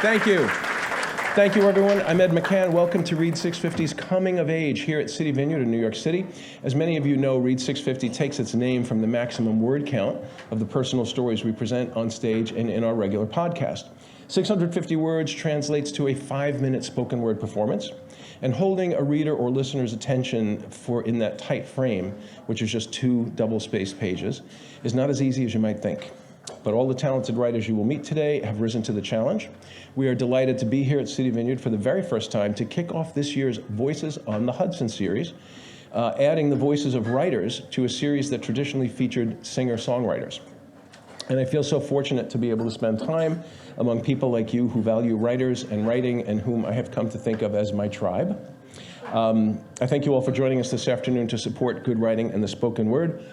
Thank you. Thank you, everyone. I'm Ed McCann. Welcome to Read 650's Coming of Age here at City Vineyard in New York City. As many of you know, Read 650 takes its name from the maximum word count of the personal stories we present on stage and in our regular podcast. 650 words translates to a 5-minute spoken word performance, and holding a reader or listener's attention in that tight frame, which is just 2 double-spaced pages, is not as easy as you might think. But all the talented writers you will meet today have risen to the challenge. We are delighted to be here at City Vineyard for the very first time to kick off this year's Voices on the Hudson series, adding the voices of writers to a series that traditionally featured singer-songwriters. And I feel so fortunate to be able to spend time among people like you who value writers and writing and whom I have come to think of as my tribe. I thank you all for joining us this afternoon to support good writing and the spoken word.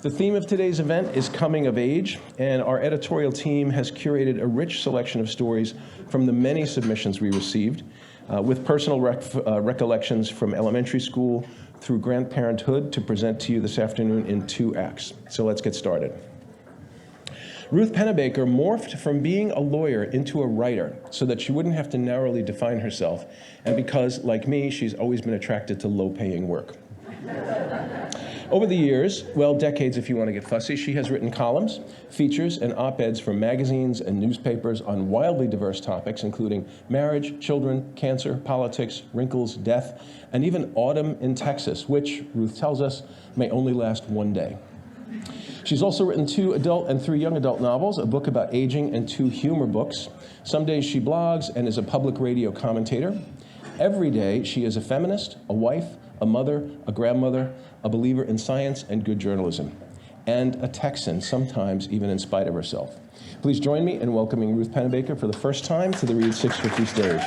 The theme of today's event is coming of age, and our editorial team has curated a rich selection of stories from the many submissions we received, with personal recollections from elementary school through grandparenthood to present to you this afternoon in 2 acts. So let's get started. Ruth Pennebaker morphed from being a lawyer into a writer so that she wouldn't have to narrowly define herself, and because, like me, she's always been attracted to low-paying work. Over the years, well, decades if you want to get fussy, she has written columns, features, and op-eds for magazines and newspapers on wildly diverse topics, including marriage, children, cancer, politics, wrinkles, death, and even autumn in Texas, which, Ruth tells us, may only last one day. She's also written 2 adult and 3 young adult novels, a book about aging, and 2 humor books. Some days she blogs and is a public radio commentator. Every day she is a feminist, a wife, a mother, a grandmother, a believer in science and good journalism, and a Texan, sometimes even in spite of herself. Please join me in welcoming Ruth Pennebaker for the first time to the Read 650 stage.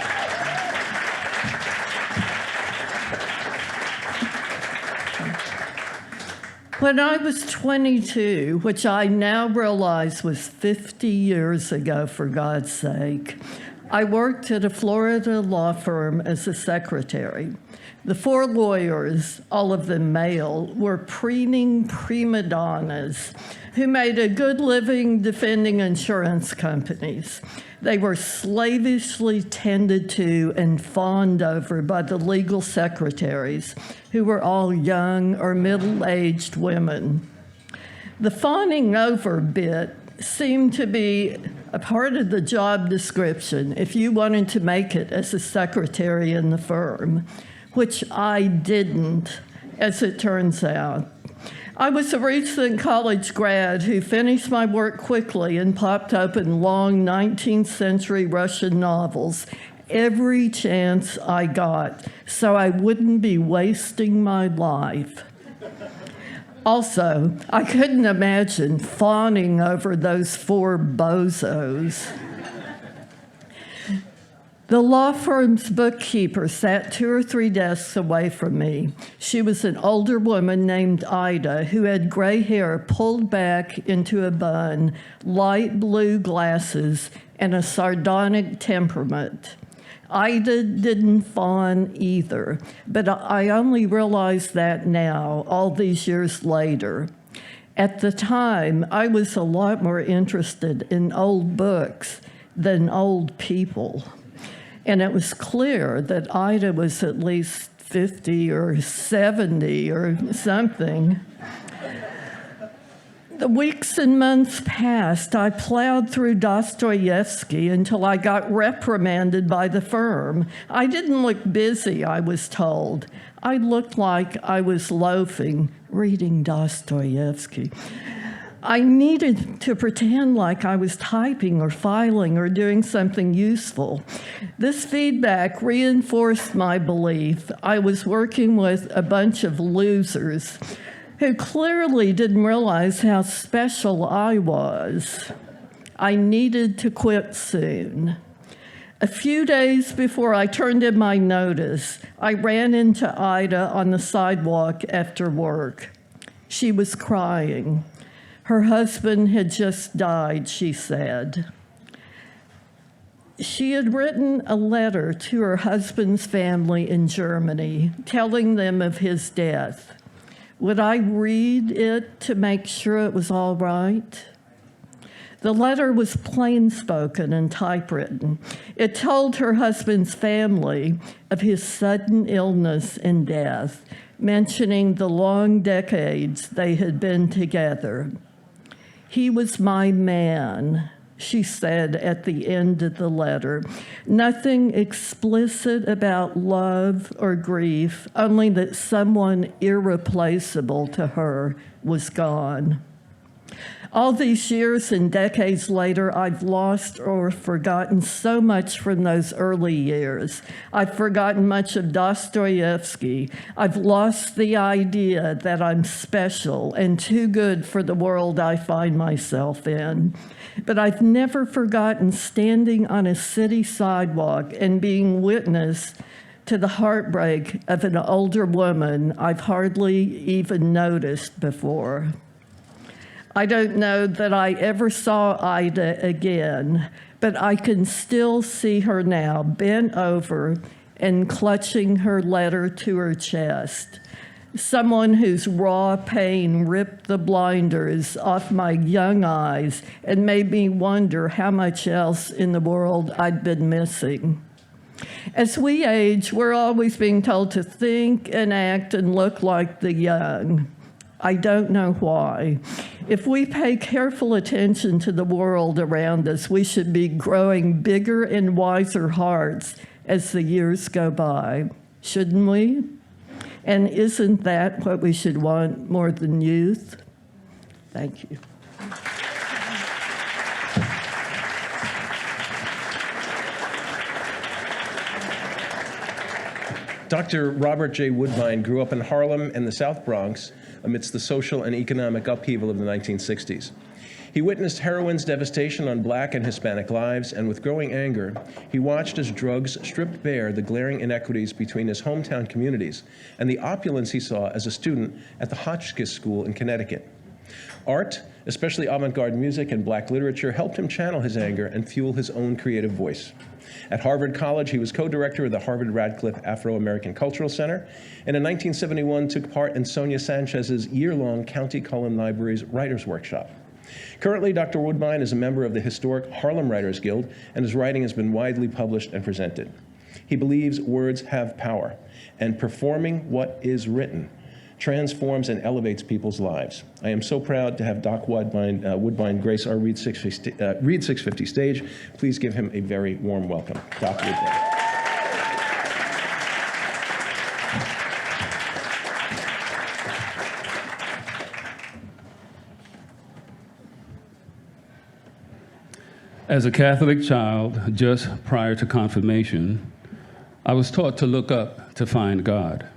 When I was 22, which I now realize was 50 years ago, for God's sake, I worked at a Florida law firm as a secretary. The 4 lawyers, all of them male, were preening prima donnas who made a good living defending insurance companies. They were slavishly tended to and fawned over by the legal secretaries, who were all young or middle-aged women. The fawning over bit seemed to be a part of the job description if you wanted to make it as a secretary in the firm, which I didn't, as it turns out. I was a recent college grad who finished my work quickly and popped open long 19th century Russian novels every chance I got, so I wouldn't be wasting my life. Also, I couldn't imagine fawning over those 4 bozos. The law firm's bookkeeper sat 2 or 3 desks away from me. She was an older woman named Ida who had gray hair pulled back into a bun, light blue glasses, and a sardonic temperament. Ida didn't fawn either, but I only realize that now, all these years later. At the time, I was a lot more interested in old books than old people. And it was clear that Ida was at least 50 or 70 or something. The weeks and months passed. I plowed through Dostoevsky until I got reprimanded by the firm. I didn't look busy, I was told. I looked like I was loafing, reading Dostoevsky. I needed to pretend like I was typing or filing or doing something useful. This feedback reinforced my belief I was working with a bunch of losers who clearly didn't realize how special I was. I needed to quit soon. A few days before I turned in my notice, I ran into Ida on the sidewalk after work. She was crying. Her husband had just died, she said. She had written a letter to her husband's family in Germany, telling them of his death. Would I read it to make sure it was all right? The letter was plain-spoken and typewritten. It told her husband's family of his sudden illness and death, mentioning the long decades they had been together. He was my man, she said at the end of the letter. Nothing explicit about love or grief, only that someone irreplaceable to her was gone. All these years and decades later, I've lost or forgotten so much from those early years. I've forgotten much of Dostoevsky. I've lost the idea that I'm special and too good for the world I find myself in. But I've never forgotten standing on a city sidewalk and being witness to the heartbreak of an older woman I've hardly even noticed before. I don't know that I ever saw Ida again, but I can still see her now, bent over and clutching her letter to her chest. Someone whose raw pain ripped the blinders off my young eyes and made me wonder how much else in the world I'd been missing. As we age, we're always being told to think and act and look like the young. I don't know why. If we pay careful attention to the world around us, we should be growing bigger and wiser hearts as the years go by, shouldn't we? And isn't that what we should want more than youth? Thank you. Dr. Robert J. Woodbine grew up in Harlem and the South Bronx amidst the social and economic upheaval of the 1960s. He witnessed heroin's devastation on Black and Hispanic lives, and with growing anger, he watched as drugs stripped bare the glaring inequities between his hometown communities and the opulence he saw as a student at the Hotchkiss School in Connecticut. Art, especially avant-garde music and Black literature, helped him channel his anger and fuel his own creative voice. At Harvard College, he was co-director of the Harvard-Radcliffe Afro-American Cultural Center, and in 1971 took part in Sonia Sanchez's year-long County Cullen Library's Writers' Workshop. Currently, Dr. Woodbine is a member of the historic Harlem Writers Guild, and his writing has been widely published and presented. He believes words have power, and performing what is written transforms and elevates people's lives. I am so proud to have Doc Woodbine grace our Read 650 stage. Please give him a very warm welcome. Doc Woodbine. As a Catholic child, just prior to confirmation, I was taught to look up to find God.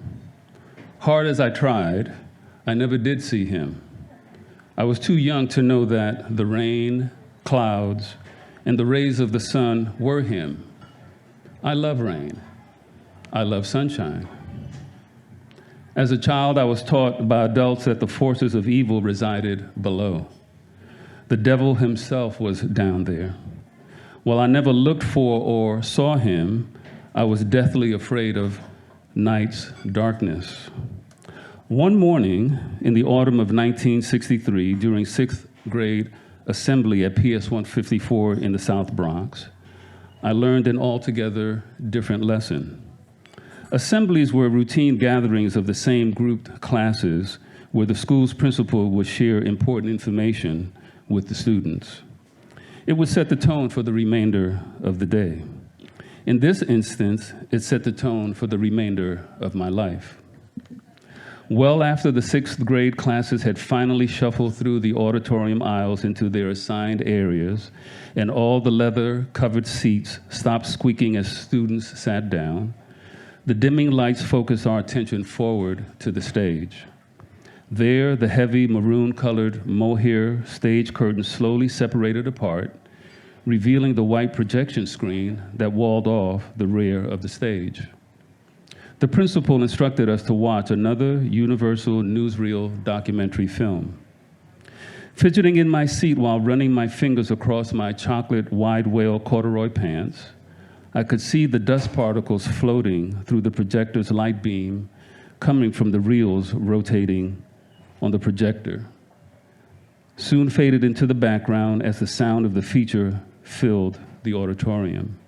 Hard as I tried, I never did see him. I was too young to know that the rain, clouds, and the rays of the sun were him. I love rain. I love sunshine. As a child, I was taught by adults that the forces of evil resided below. The devil himself was down there. While I never looked for or saw him, I was deathly afraid of night's darkness. One morning in the autumn of 1963, during 6th grade assembly at PS 154 in the South Bronx, I learned an altogether different lesson. Assemblies were routine gatherings of the same grouped classes where the school's principal would share important information with the students. It would set the tone for the remainder of the day. In this instance, it set the tone for the remainder of my life. Well after the 6th grade classes had finally shuffled through the auditorium aisles into their assigned areas, and all the leather-covered seats stopped squeaking as students sat down, the dimming lights focused our attention forward to the stage. There, the heavy maroon-colored mohair stage curtains slowly separated apart, revealing the white projection screen that walled off the rear of the stage. The principal instructed us to watch another Universal newsreel documentary film. Fidgeting in my seat while running my fingers across my chocolate wide wale corduroy pants, I could see the dust particles floating through the projector's light beam coming from the reels rotating on the projector. Soon faded into the background as the sound of the feature filled the auditorium.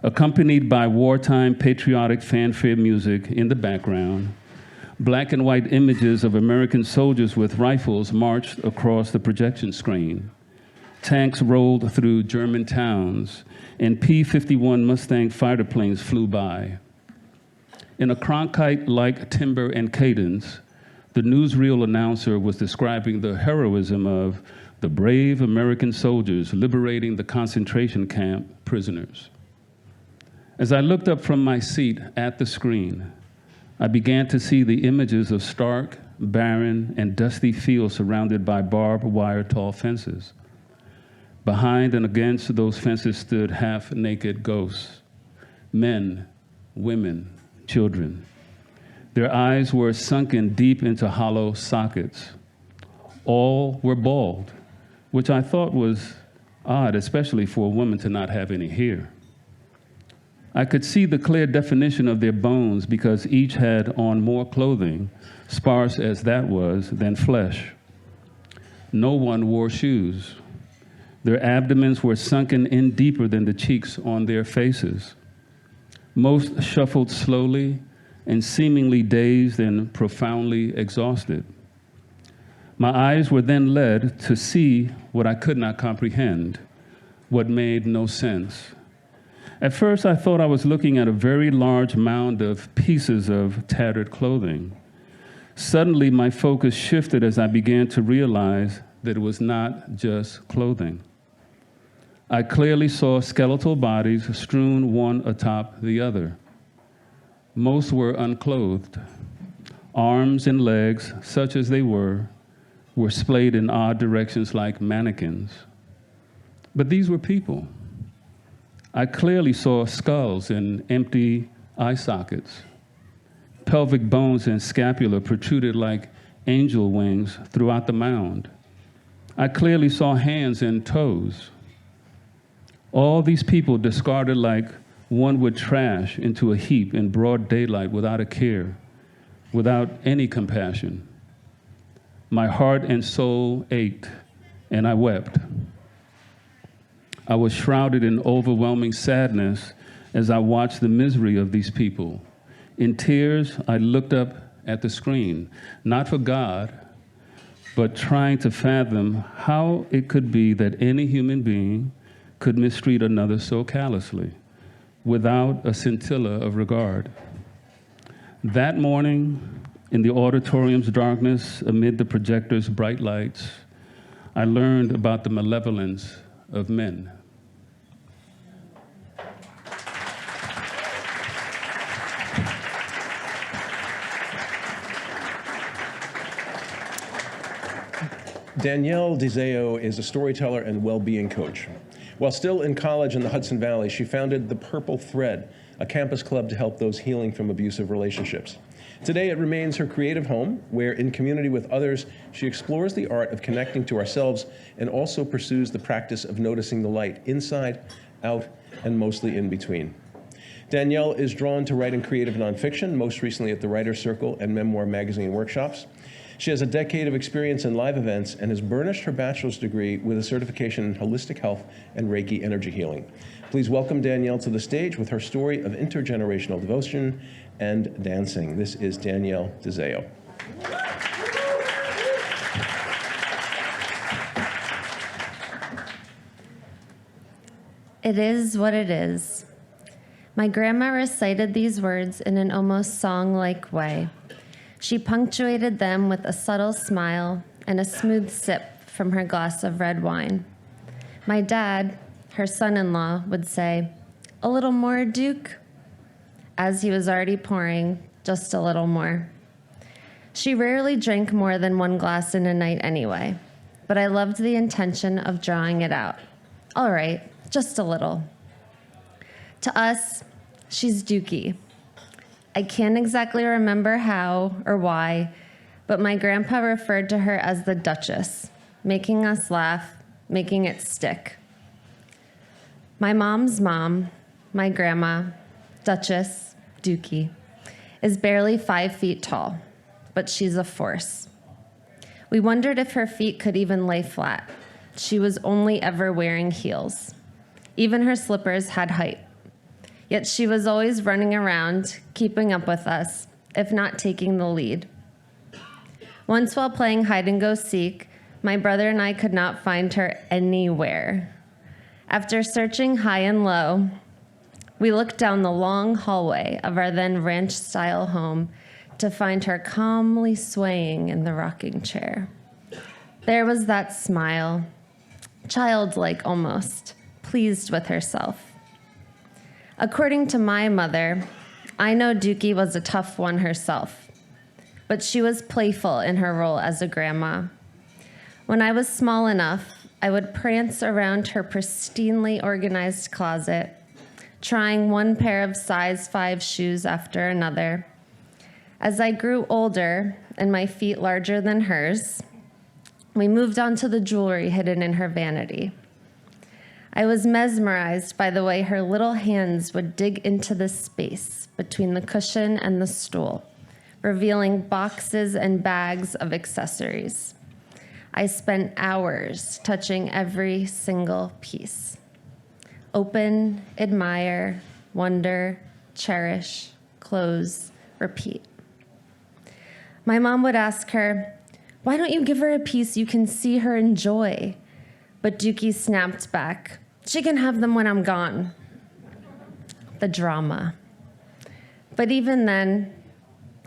Accompanied by wartime patriotic fanfare music in the background, black and white images of American soldiers with rifles marched across the projection screen. Tanks rolled through German towns, and P-51 Mustang fighter planes flew by. In a Cronkite-like timbre and cadence, the newsreel announcer was describing the heroism of the brave American soldiers liberating the concentration camp prisoners. As I looked up from my seat at the screen, I began to see the images of stark, barren, and dusty fields surrounded by barbed wire tall fences. Behind and against those fences stood half-naked ghosts, men, women, children. Their eyes were sunken deep into hollow sockets. All were bald, which I thought was odd, especially for a woman to not have any hair. I could see the clear definition of their bones because each had on more clothing, sparse as that was, than flesh. No one wore shoes. Their abdomens were sunken in deeper than the cheeks on their faces. Most shuffled slowly and seemingly dazed and profoundly exhausted. My eyes were then led to see what I could not comprehend, what made no sense. At first, I thought I was looking at a very large mound of pieces of tattered clothing. Suddenly, my focus shifted as I began to realize that it was not just clothing. I clearly saw skeletal bodies strewn one atop the other. Most were unclothed. Arms and legs, such as they were splayed in odd directions like mannequins. But these were people. I clearly saw skulls and empty eye sockets. Pelvic bones and scapula protruded like angel wings throughout the mound. I clearly saw hands and toes. All these people discarded like one would trash into a heap in broad daylight without a care, without any compassion. My heart and soul ached, and I wept. I was shrouded in overwhelming sadness as I watched the misery of these people. In tears, I looked up at the screen, not for God, but trying to fathom how it could be that any human being could mistreat another so callously, without a scintilla of regard. That morning, in the auditorium's darkness, amid the projector's bright lights, I learned about the malevolence of men. Danielle DeZao is a storyteller and well-being coach. While still in college in the Hudson Valley, she founded The Purple Thread, a campus club to help those healing from abusive relationships. Today, it remains her creative home, where in community with others, she explores the art of connecting to ourselves and also pursues the practice of noticing the light inside, out, and mostly in between. Danielle is drawn to writing creative nonfiction, most recently at the Writer's Circle and Memoir Magazine workshops. She has a decade of experience in live events and has burnished her bachelor's degree with a certification in holistic health and Reiki energy healing. Please welcome Danielle to the stage with her story of intergenerational devotion and dancing. This is Danielle DeZao. It is what it is. My grandma recited these words in an almost song-like way. She punctuated them with a subtle smile and a smooth sip from her glass of red wine. My dad, her son-in-law, would say, "A little more, Duke?" as he was already pouring just a little more. She rarely drank more than one glass in a night anyway, but I loved the intention of drawing it out. All right, just a little. To us, she's Dookie. I can't exactly remember how or why, but my grandpa referred to her as the Duchess, making us laugh, making it stick. My mom's mom, my grandma, Duchess, Dookie, is barely 5 feet tall, but she's a force. We wondered if her feet could even lay flat. She was only ever wearing heels. Even her slippers had height. Yet she was always running around, keeping up with us, if not taking the lead. Once while playing hide-and-go-seek, my brother and I could not find her anywhere. After searching high and low, we looked down the long hallway of our then ranch-style home to find her calmly swaying in the rocking chair. There was that smile, childlike almost, pleased with herself. According to my mother, I know Dookie was a tough one herself, but she was playful in her role as a grandma. When I was small enough, I would prance around her pristinely organized closet, trying one pair of size 5 shoes after another. As I grew older and my feet larger than hers, we moved on to the jewelry hidden in her vanity. I was mesmerized by the way her little hands would dig into the space between the cushion and the stool, revealing boxes and bags of accessories. I spent hours touching every single piece. Open, admire, wonder, cherish, close, repeat. My mom would ask her, "Why don't you give her a piece you can see her enjoy?" But Dookie snapped back, "She can have them when I'm gone." The drama. But even then,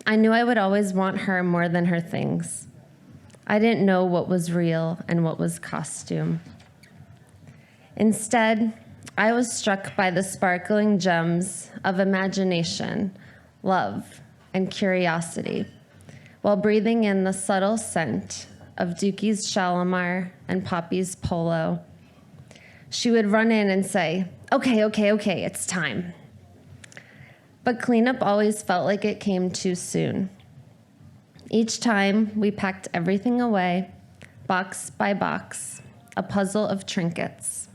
I knew I would always want her more than her things. I didn't know what was real and what was costume. Instead, I was struck by the sparkling gems of imagination, love, and curiosity, while breathing in the subtle scent of Dookie's Shalimar and Poppy's polo. She would run in and say, okay, it's time. But cleanup always felt like it came too soon. Each time we packed everything away, box by box, a puzzle of trinkets.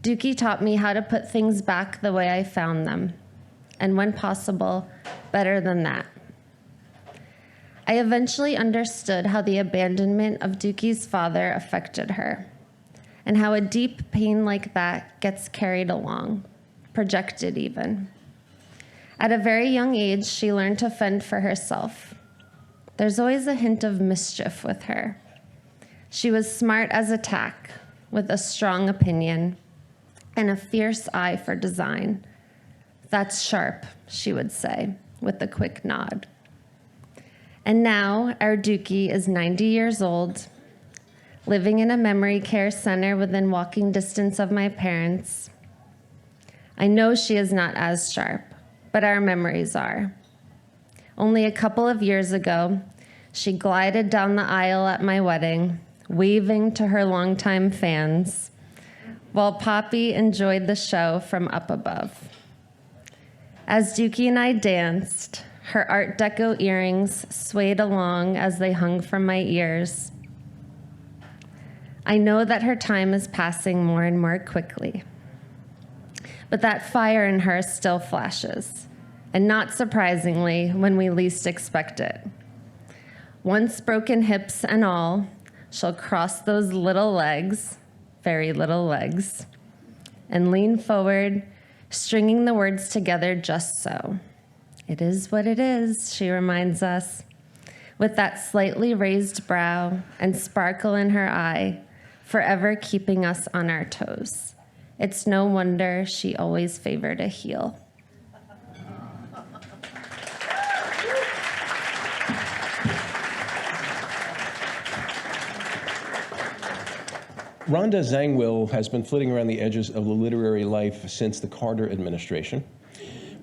Dookie taught me how to put things back the way I found them, and when possible, better than that. I eventually understood how the abandonment of Dookie's father affected her, and how a deep pain like that gets carried along, projected even. At a very young age, she learned to fend for herself. There's always a hint of mischief with her. She was smart as a tack, with a strong opinion, and a fierce eye for design. "That's sharp," she would say, with a quick nod. And now, our Dookie is 90 years old, living in a memory care center within walking distance of my parents. I know she is not as sharp, but our memories are. Only a couple of years ago, she glided down the aisle at my wedding, waving to her longtime fans, while Poppy enjoyed the show from up above. As Dookie and I danced, her Art Deco earrings swayed along as they hung from my ears. I know that her time is passing more and more quickly, but that fire in her still flashes, and not surprisingly, when we least expect it. Once broken hips and all, she'll cross those little legs, very little legs, and lean forward, stringing the words together just so. "It is what it is," she reminds us, with that slightly raised brow and sparkle in her eye, forever keeping us on our toes. It's no wonder she always favored a heel. Rhonda Zangwill has been flitting around the edges of the literary life since the Carter administration.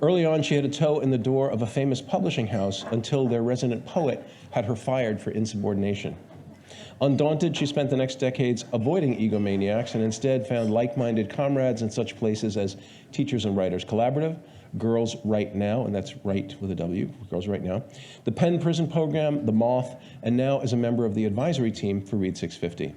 Early on, she had a toe in the door of a famous publishing house until their resident poet had her fired for insubordination. Undaunted, she spent the next decades avoiding egomaniacs and instead found like-minded comrades in such places as Teachers and Writers Collaborative, Girls Right Now, and that's right with a W, Girls Right Now, the Penn Prison Program, The Moth, and now as a member of the advisory team for Read 650.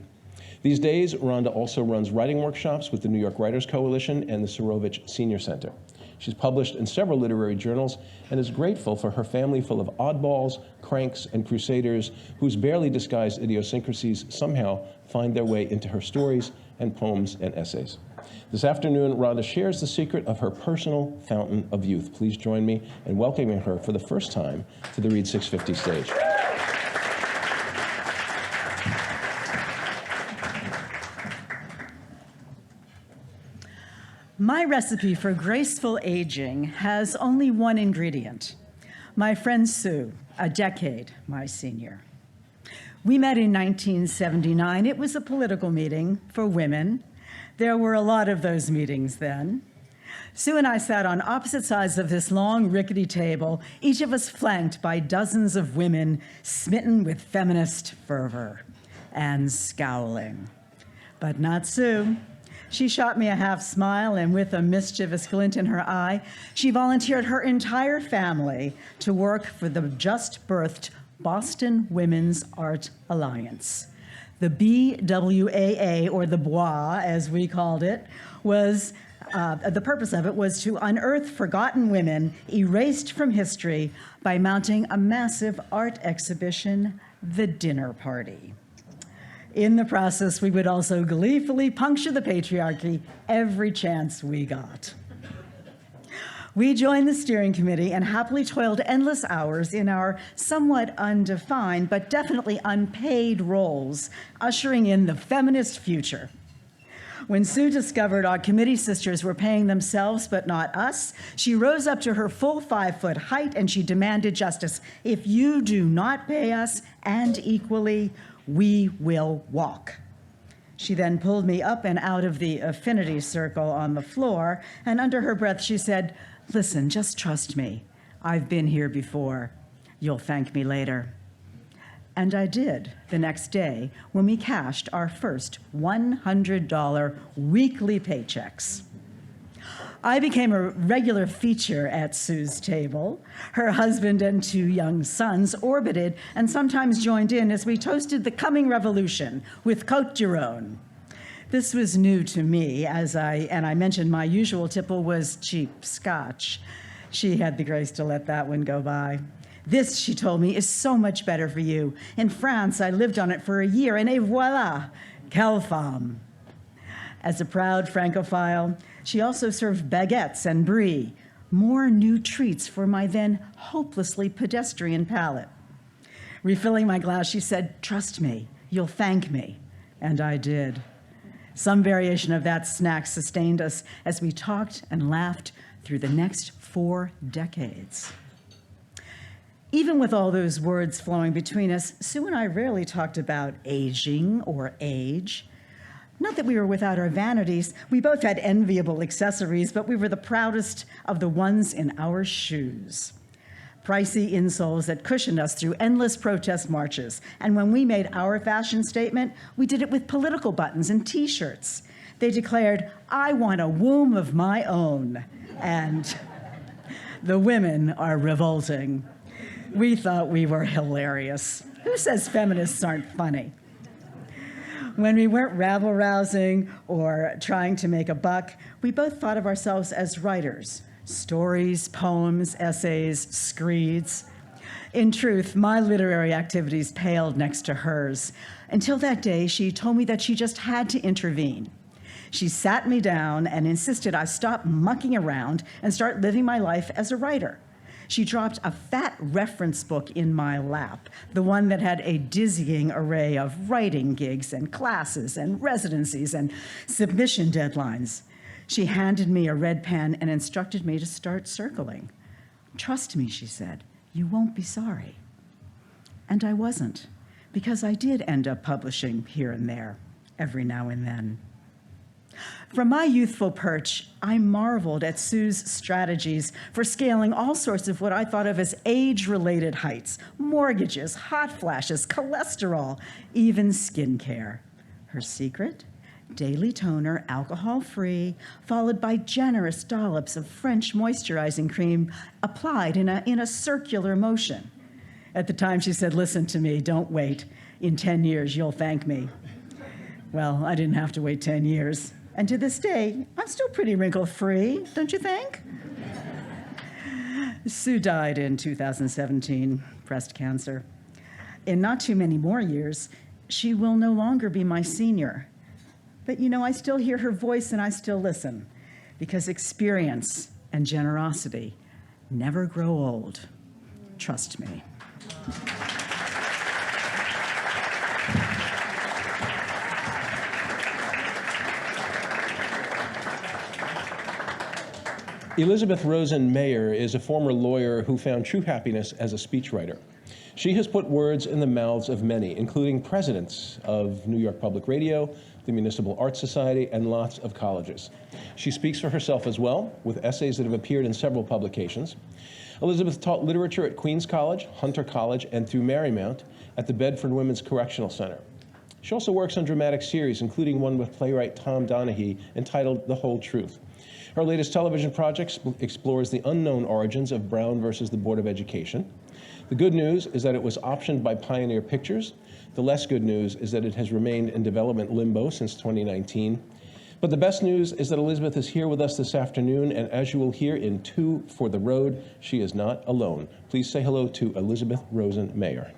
These days, Rhonda also runs writing workshops with the New York Writers Coalition and the Surovich Senior Center. She's published in several literary journals and is grateful for her family full of oddballs, cranks, and crusaders whose barely disguised idiosyncrasies somehow find their way into her stories and poems and essays. This afternoon, Rhonda shares the secret of her personal fountain of youth. Please join me in welcoming her for the first time to the Read 650 stage. My recipe for graceful aging has only one ingredient. My friend Sue, a decade my senior. We met in 1979. It was a political meeting for women. There were a lot of those meetings then. Sue and I sat on opposite sides of this long, rickety table, each of us flanked by dozens of women smitten with feminist fervor and scowling. But not Sue. She shot me a half smile, and with a mischievous glint in her eye, she volunteered her entire family to work for the just-birthed Boston Women's Art Alliance. The BWAA, or the BWA, as we called it, was the purpose of it was to unearth forgotten women erased from history by mounting a massive art exhibition, The Dinner Party. In the process, we would also gleefully puncture the patriarchy every chance we got. We joined the steering committee and happily toiled endless hours in our somewhat undefined but definitely unpaid roles, ushering in the feminist future. When Sue discovered our committee sisters were paying themselves but not us, she rose up to her full 5-foot height and she demanded justice. If you do not pay us, and equally, we will walk. She then pulled me up and out of the affinity circle on the floor, and under her breath she said, "Listen, just trust me. I've been here before. You'll thank me later." And I did the next day when we cashed our first $100 weekly paychecks. I became a regular feature at Sue's table. Her husband and 2 young sons orbited and sometimes joined in as we toasted the coming revolution with Côte d'Iron. This was new to me, as I mentioned my usual tipple was cheap scotch. She had the grace to let that one go by. This, she told me, is so much better for you. In France, I lived on it for a year, and et voilà, quelle femme. As a proud Francophile, she also served baguettes and brie, more new treats for my then hopelessly pedestrian palate. Refilling my glass, she said, "Trust me, you'll thank me." And I did. Some variation of that snack sustained us as we talked and laughed through the next 4 decades. Even with all those words flowing between us, Sue and I rarely talked about aging or age. Not that we were without our vanities. We both had enviable accessories, but we were the proudest of the ones in our shoes. Pricey insoles that cushioned us through endless protest marches. And when we made our fashion statement, we did it with political buttons and T-shirts. They declared, "I want a womb of my own," and "The women are revolting." We thought we were hilarious. Who says feminists aren't funny? When we weren't rabble-rousing or trying to make a buck, we both thought of ourselves as writers. Stories, poems, essays, screeds. In truth, my literary activities paled next to hers. Until that day, she told me that she just had to intervene. She sat me down and insisted I stop mucking around and start living my life as a writer. She dropped a fat reference book in my lap, the one that had a dizzying array of writing gigs and classes and residencies and submission deadlines. She handed me a red pen and instructed me to start circling. "Trust me," she said, "you won't be sorry." And I wasn't, because I did end up publishing here and there, every now and then. From my youthful perch, I marveled at Sue's strategies for scaling all sorts of what I thought of as age-related heights: mortgages, hot flashes, cholesterol, even skincare. Her secret? Daily toner, alcohol-free, followed by generous dollops of French moisturizing cream applied in a circular motion. At the time, she said, "Listen to me, don't wait. In 10 years, you'll thank me." Well, I didn't have to wait 10 years. And to this day, I'm still pretty wrinkle-free, don't you think? Sue died in 2017, breast cancer. In not too many more years, she will no longer be my senior. But I still hear her voice and I still listen, because experience and generosity never grow old. Trust me. Elizabeth Rosen Mayer is a former lawyer who found true happiness as a speechwriter. She has put words in the mouths of many, including presidents of New York Public Radio, the Municipal Art Society, and lots of colleges. She speaks for herself as well, with essays that have appeared in several publications. Elizabeth taught literature at Queens College, Hunter College, and through Marymount at the Bedford Women's Correctional Center. She also works on dramatic series, including one with playwright Tom Donahue entitled The Whole Truth. Her latest television project explores the unknown origins of Brown versus the Board of Education. The good news is that it was optioned by Pioneer Pictures. The less good news is that it has remained in development limbo since 2019. But the best news is that Elizabeth is here with us this afternoon, and as you will hear in Two for the Road, she is not alone. Please say hello to Elizabeth Rosen Mayer.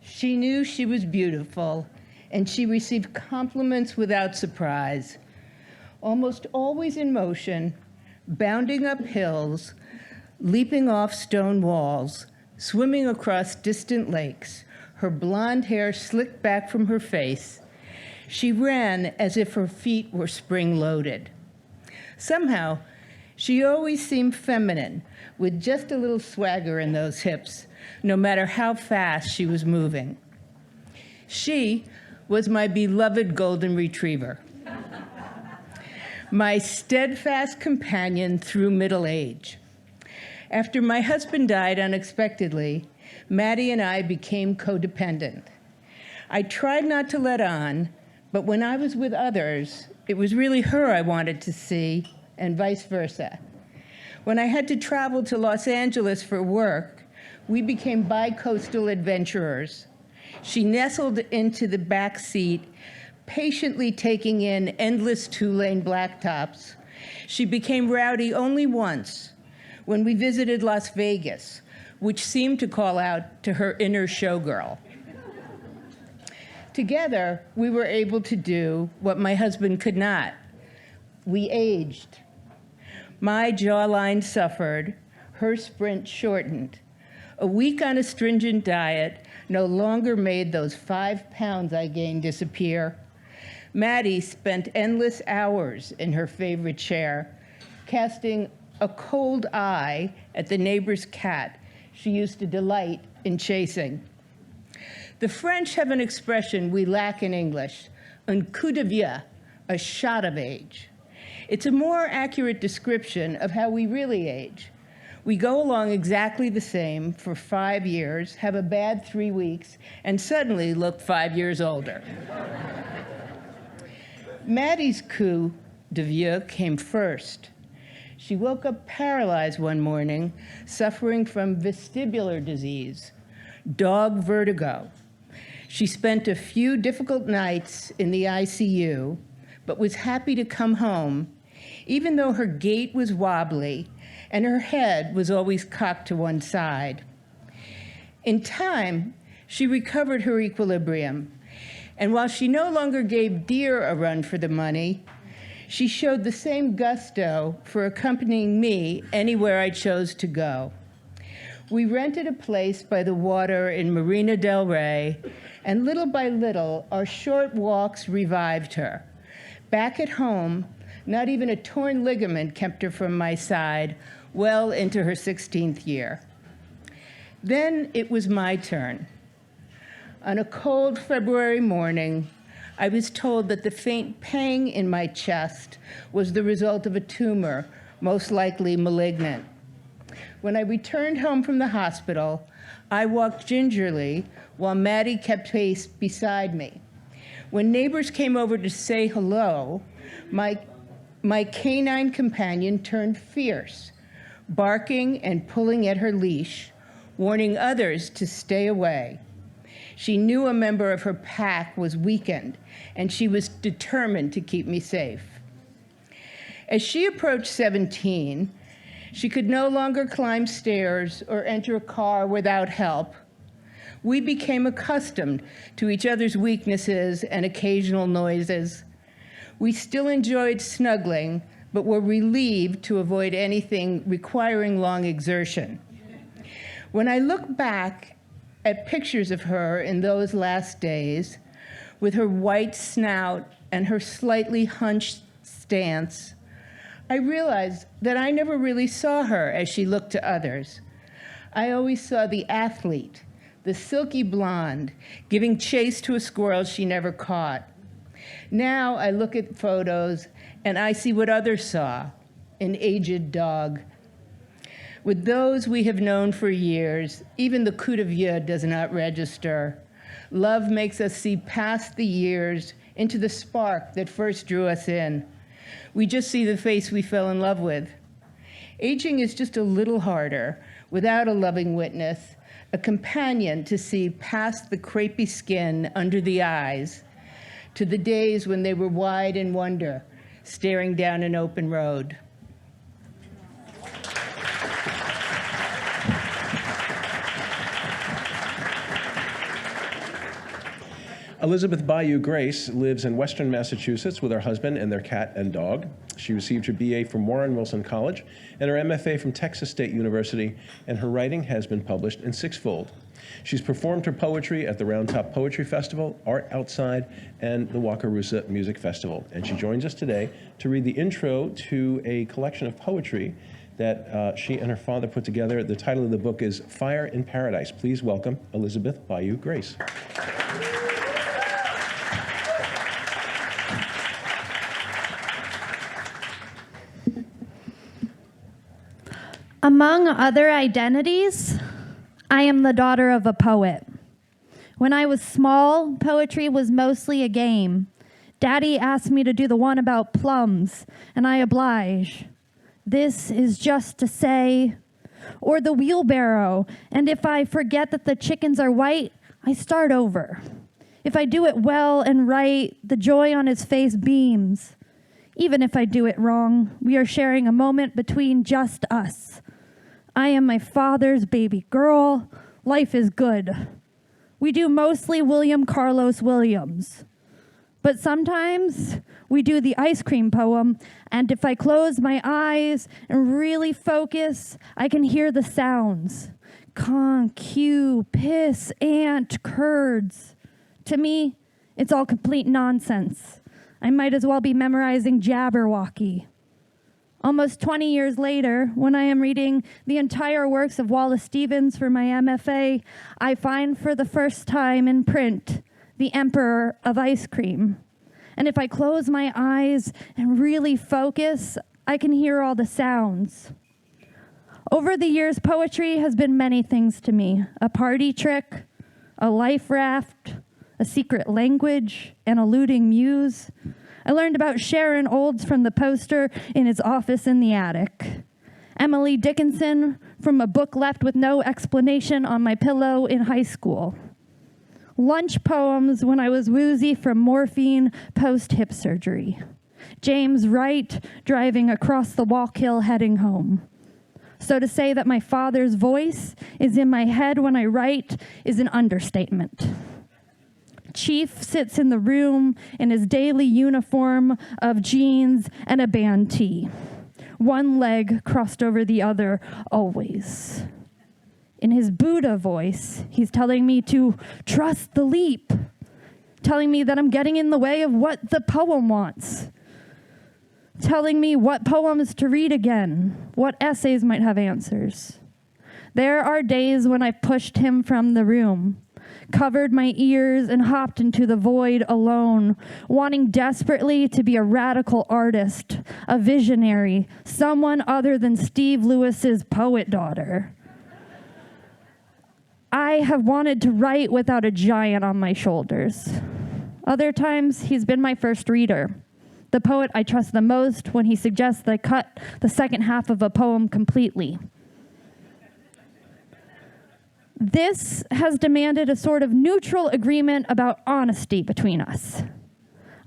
She knew she was beautiful, and she received compliments without surprise. Almost always in motion, bounding up hills, leaping off stone walls, swimming across distant lakes, her blonde hair slicked back from her face, she ran as if her feet were spring-loaded. Somehow, she always seemed feminine, with just a little swagger in those hips, no matter how fast she was moving. She was my beloved golden retriever, my steadfast companion through middle age. After my husband died unexpectedly, Maddie and I became codependent. I tried not to let on, but when I was with others, it was really her I wanted to see, and vice versa. When I had to travel to Los Angeles for work, we became bi-coastal adventurers. She nestled into the back seat, patiently taking in endless two-lane blacktops. She became rowdy only once, when we visited Las Vegas, which seemed to call out to her inner showgirl. Together, we were able to do what my husband could not. We aged. My jawline suffered, her sprint shortened. A week on a stringent diet no longer made those 5 pounds I gained disappear. Maddie spent endless hours in her favorite chair, casting a cold eye at the neighbor's cat she used to delight in chasing. The French have an expression we lack in English, un coup de vieux, a shot of age. It's a more accurate description of how we really age. We go along exactly the same for 5 years, have a bad 3 weeks, and suddenly look 5 years older. Maddie's coup de vieux came first. She woke up paralyzed one morning, suffering from vestibular disease, dog vertigo. She spent a few difficult nights in the ICU, but was happy to come home, even though her gait was wobbly and her head was always cocked to one side. In time, she recovered her equilibrium, and while she no longer gave deer a run for the money, she showed the same gusto for accompanying me anywhere I chose to go. We rented a place by the water in Marina del Rey, and little by little, our short walks revived her. Back at home, not even a torn ligament kept her from my side, well into her 16th year. Then it was my turn. On a cold February morning, I was told that the faint pang in my chest was the result of a tumor, most likely malignant. When I returned home from the hospital, I walked gingerly while Maddie kept pace beside me. When neighbors came over to say hello, my canine companion turned fierce, barking and pulling at her leash, warning others to stay away. She knew a member of her pack was weakened, and she was determined to keep me safe. As she approached 17, she could no longer climb stairs or enter a car without help. We became accustomed to each other's weaknesses and occasional noises. We still enjoyed snuggling, but were relieved to avoid anything requiring long exertion. When I look back at pictures of her in those last days, with her white snout and her slightly hunched stance, I realized that I never really saw her as she looked to others. I always saw the athlete, the silky blonde, giving chase to a squirrel she never caught. Now I look at photos and I see what others saw, an aged dog. With those we have known for years, even the coup de vieux does not register. Love makes us see past the years into the spark that first drew us in. We just see the face we fell in love with. Aging is just a little harder without a loving witness, a companion to see past the crepey skin under the eyes to the days when they were wide in wonder, staring down an open road. Elizabeth Bayou-Grace lives in Western Massachusetts with her husband and their cat and dog. She received her BA from Warren Wilson College and her MFA from Texas State University, and her writing has been published in Sixfold. She's performed her poetry at the Round Top Poetry Festival, Art Outside, and the Wakarusa Music Festival. And she joins us today to read the intro to a collection of poetry that she and her father put together. The title of the book is Fire in Paradise. Please welcome Elizabeth Bayou-Grace. Among other identities, I am the daughter of a poet. When I was small, poetry was mostly a game. Daddy asked me to do the one about plums, and I oblige. This is just to say, or the wheelbarrow, and if I forget that the chickens are white, I start over. If I do it well and right, the joy on his face beams. Even if I do it wrong, we are sharing a moment between just us. I am my father's baby girl. Life is good. We do mostly William Carlos Williams. But sometimes we do the ice cream poem, and if I close my eyes and really focus, I can hear the sounds. Con, Q, piss, ant, curds. To me, it's all complete nonsense. I might as well be memorizing Jabberwocky. Almost 20 years later, when I am reading the entire works of Wallace Stevens for my MFA, I find for the first time in print The Emperor of Ice Cream. And if I close my eyes and really focus, I can hear all the sounds. Over the years, poetry has been many things to me. A party trick, a life raft, a secret language, an eluding muse. I learned about Sharon Olds from the poster in his office in the attic. Emily Dickinson from a book left with no explanation on my pillow in high school. Lunch poems when I was woozy from morphine post-hip surgery. James Wright driving across the Walk-Hill heading home. So to say that my father's voice is in my head when I write is an understatement. Chief sits in the room in his daily uniform of jeans and a band tee. One leg crossed over the other, always. In his Buddha voice, he's telling me to trust the leap, telling me that I'm getting in the way of what the poem wants. telling me what poems to read again, what essays might have answers. There are days when I pushed him from the room, covered my ears and hopped into the void alone, wanting desperately to be a radical artist, a visionary, someone other than Steve Lewis's poet daughter. I have wanted to write without a giant on my shoulders. Other times, he's been my first reader, the poet I trust the most when he suggests that I cut the second half of a poem completely. This has demanded a sort of neutral agreement about honesty between us.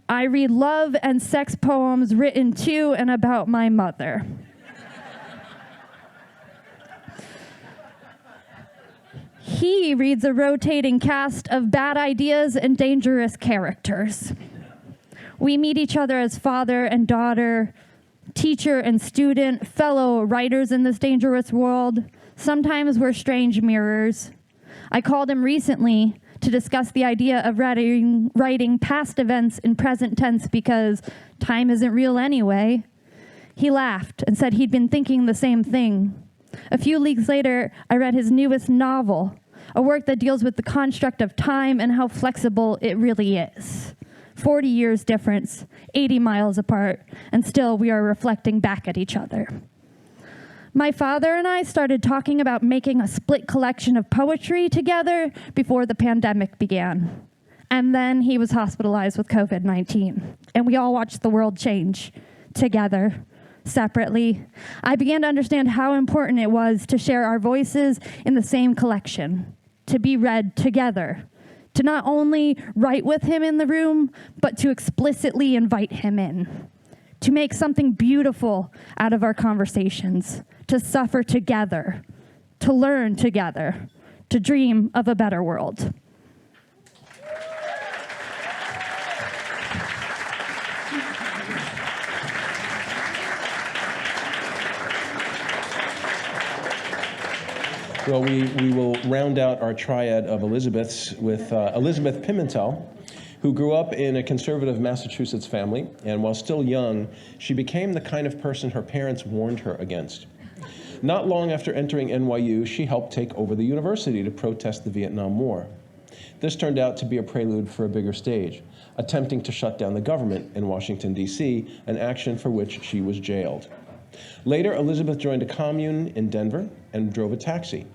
I read love and sex poems written to and about my mother. He reads a rotating cast of bad ideas and dangerous characters. We meet each other as father and daughter, teacher and student, fellow writers in this dangerous world. Sometimes we're strange mirrors. I called him recently to discuss the idea of writing past events in present tense because time isn't real anyway. He laughed and said he'd been thinking the same thing. A few weeks later, I read his newest novel, a work that deals with the construct of time and how flexible it really is. 40 years difference, 80 miles apart, and still we are reflecting back at each other. My father and I started talking about making a split collection of poetry together before the pandemic began. And then he was hospitalized with COVID-19, and we all watched the world change together, separately. I began to understand how important it was to share our voices in the same collection, to be read together, to not only write with him in the room, but to explicitly invite him in, to make something beautiful out of our conversations, to suffer together, to learn together, to dream of a better world. Well, we will round out our triad of Elizabeths with Elizabeth Pimentel, who grew up in a conservative Massachusetts family, and while still young, she became the kind of person her parents warned her against. Not long after entering NYU, she helped take over the university to protest the Vietnam War. This turned out to be a prelude for a bigger stage, attempting to shut down the government in Washington, D.C., an action for which she was jailed. Later, Elizabeth joined a commune in Denver and drove a taxi.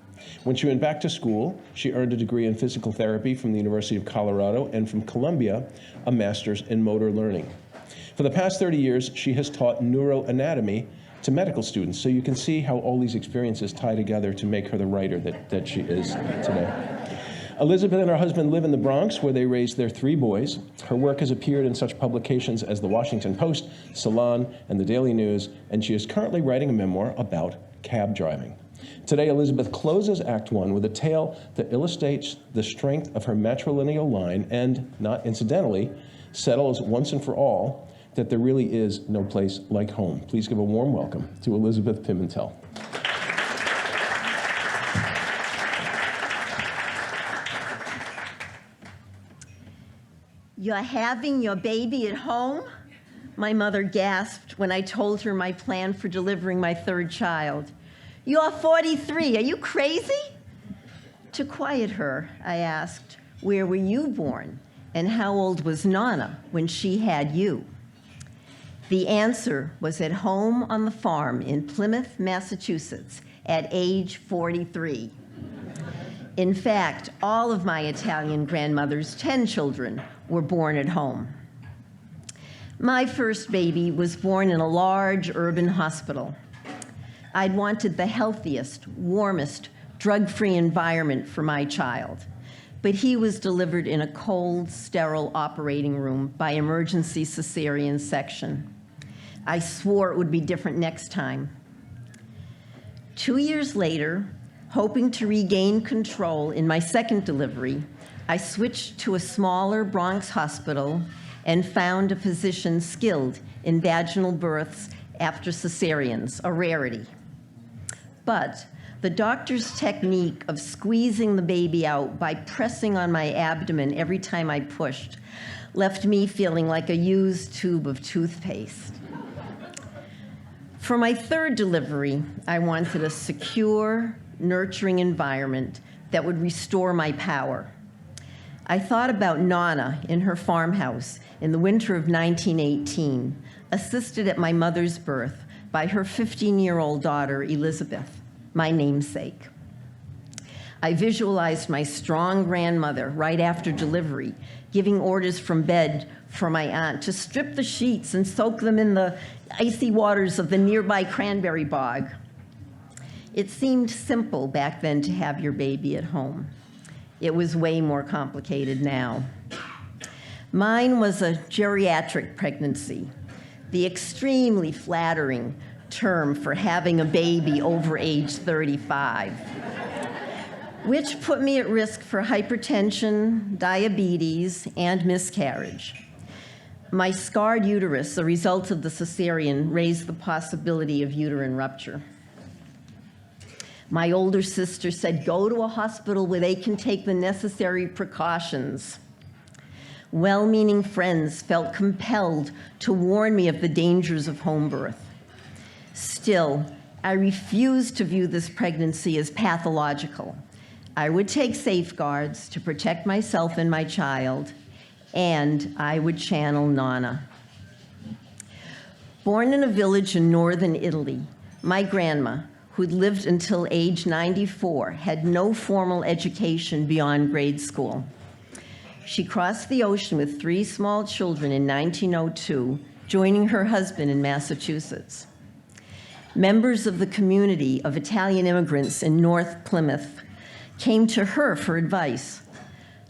When she went back to school, she earned a degree in physical therapy from the University of Colorado and from Columbia, a master's in motor learning. For the past 30 years, she has taught neuroanatomy to medical students, so you can see how all these experiences tie together to make her the writer that she is today. Elizabeth and her husband live in the Bronx, where they raised their 3 boys. Her work has appeared in such publications as The Washington Post, Salon, and The Daily News, and she is currently writing a memoir about cab driving. Today, Elizabeth closes Act 1 with a tale that illustrates the strength of her matrilineal line and, not incidentally, settles once and for all that there really is no place like home. Please give a warm welcome to Elizabeth Pimentel. You're having your baby at home? My mother gasped when I told her my plan for delivering my 3rd child. You're 43, are you crazy? To quiet her, I asked, where were you born? And how old was Nona when she had you? The answer was at home on the farm in Plymouth, Massachusetts, at age 43. In fact, all of my Italian grandmother's 10 children were born at home. My first baby was born in a large urban hospital. I'd wanted the healthiest, warmest, drug-free environment for my child, but he was delivered in a cold, sterile operating room by emergency cesarean section. I swore it would be different next time. 2 years later, hoping to regain control in my second delivery, I switched to a smaller Bronx hospital and found a physician skilled in vaginal births after cesareans, a rarity. But the doctor's technique of squeezing the baby out by pressing on my abdomen every time I pushed left me feeling like a used tube of toothpaste. For my third delivery, I wanted a secure, nurturing environment that would restore my power. I thought about Nona in her farmhouse in the winter of 1918, assisted at my mother's birth by her 15-year-old daughter, Elizabeth, my namesake. I visualized my strong grandmother right after delivery, giving orders from bed for my aunt to strip the sheets and soak them in the icy waters of the nearby cranberry bog. It seemed simple back then to have your baby at home. It was way more complicated now. Mine was a geriatric pregnancy, the extremely flattering term for having a baby over age 35, which put me at risk for hypertension, diabetes, and miscarriage. My scarred uterus, a result of the cesarean, raised the possibility of uterine rupture. My older sister said, go to a hospital where they can take the necessary precautions. Well-meaning friends felt compelled to warn me of the dangers of home birth. Still, I refused to view this pregnancy as pathological. I would take safeguards to protect myself and my child, and I would channel Nona. Born in a village in northern Italy, my grandma, who'd lived until age 94, had no formal education beyond grade school. She crossed the ocean with 3 small children in 1902, joining her husband in Massachusetts. Members of the community of Italian immigrants in North Plymouth came to her for advice.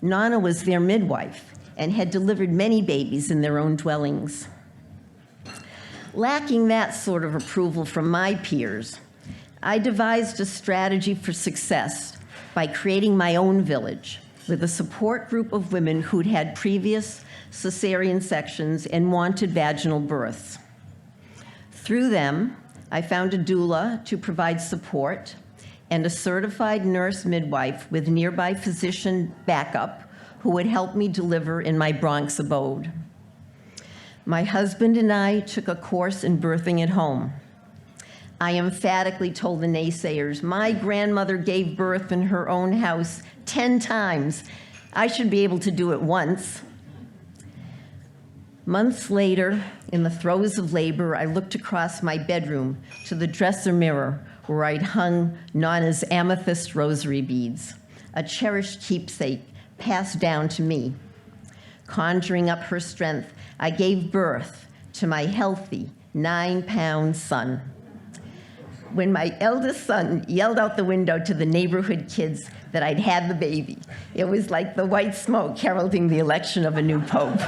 Nona was their midwife and had delivered many babies in their own dwellings. Lacking that sort of approval from my peers, I devised a strategy for success by creating my own village with a support group of women who'd had previous cesarean sections and wanted vaginal births. Through them, I found a doula to provide support and a certified nurse midwife with nearby physician backup who would help me deliver in my Bronx abode. My husband and I took a course in birthing at home. I emphatically told the naysayers, my grandmother gave birth in her own house 10 times. I should be able to do it once. Months later, in the throes of labor, I looked across my bedroom to the dresser mirror where I'd hung Nona's amethyst rosary beads, a cherished keepsake passed down to me. Conjuring up her strength, I gave birth to my healthy 9-pound son. When my eldest son yelled out the window to the neighborhood kids that I'd had the baby, it was like the white smoke heralding the election of a new pope.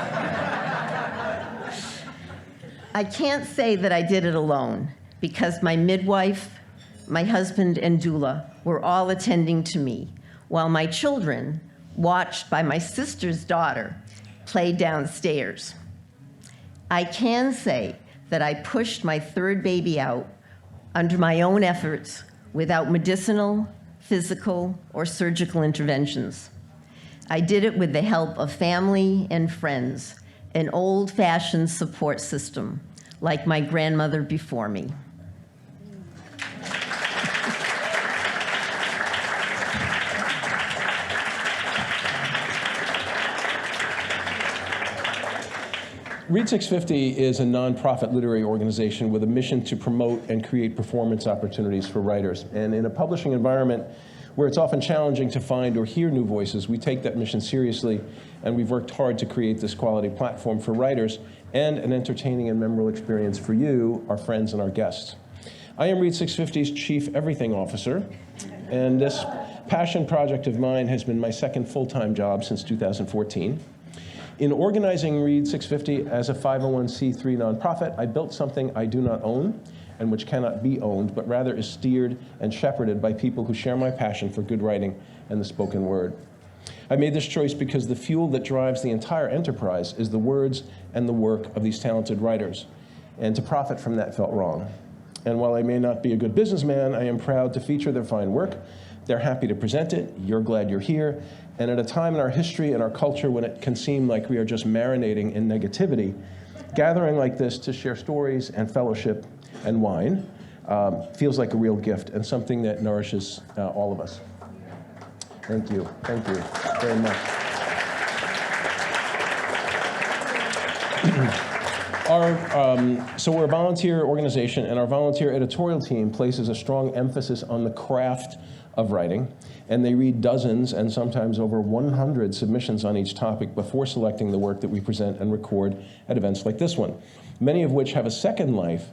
I can't say that I did it alone, because my midwife, my husband, and doula were all attending to me, while my children, watched by my sister's daughter, played downstairs. I can say that I pushed my third baby out under my own efforts without medicinal, physical, or surgical interventions. I did it with the help of family and friends, an old-fashioned support system, like my grandmother before me. Read 650 is a nonprofit literary organization with a mission to promote and create performance opportunities for writers. And in a publishing environment where it's often challenging to find or hear new voices, we take that mission seriously, and we've worked hard to create this quality platform for writers and an entertaining and memorable experience for you, our friends, and our guests. I am Read 650's Chief Everything Officer, and this passion project of mine has been my second full-time job since 2014. In organizing Read 650 as a 501c3 nonprofit, I built something I do not own and which cannot be owned, but rather is steered and shepherded by people who share my passion for good writing and the spoken word. I made this choice because the fuel that drives the entire enterprise is the words and the work of these talented writers, and to profit from that felt wrong. And while I may not be a good businessman, I am proud to feature their fine work. They're happy to present it. You're glad you're here. And at a time in our history and our culture when it can seem like we are just marinating in negativity, gathering like this to share stories and fellowship and wine feels like a real gift and something that nourishes all of us. Thank you very much. So we're a volunteer organization, and our volunteer editorial team places a strong emphasis on the craft of writing, and they read dozens and sometimes over 100 submissions on each topic before selecting the work that we present and record at events like this one, many of which have a second life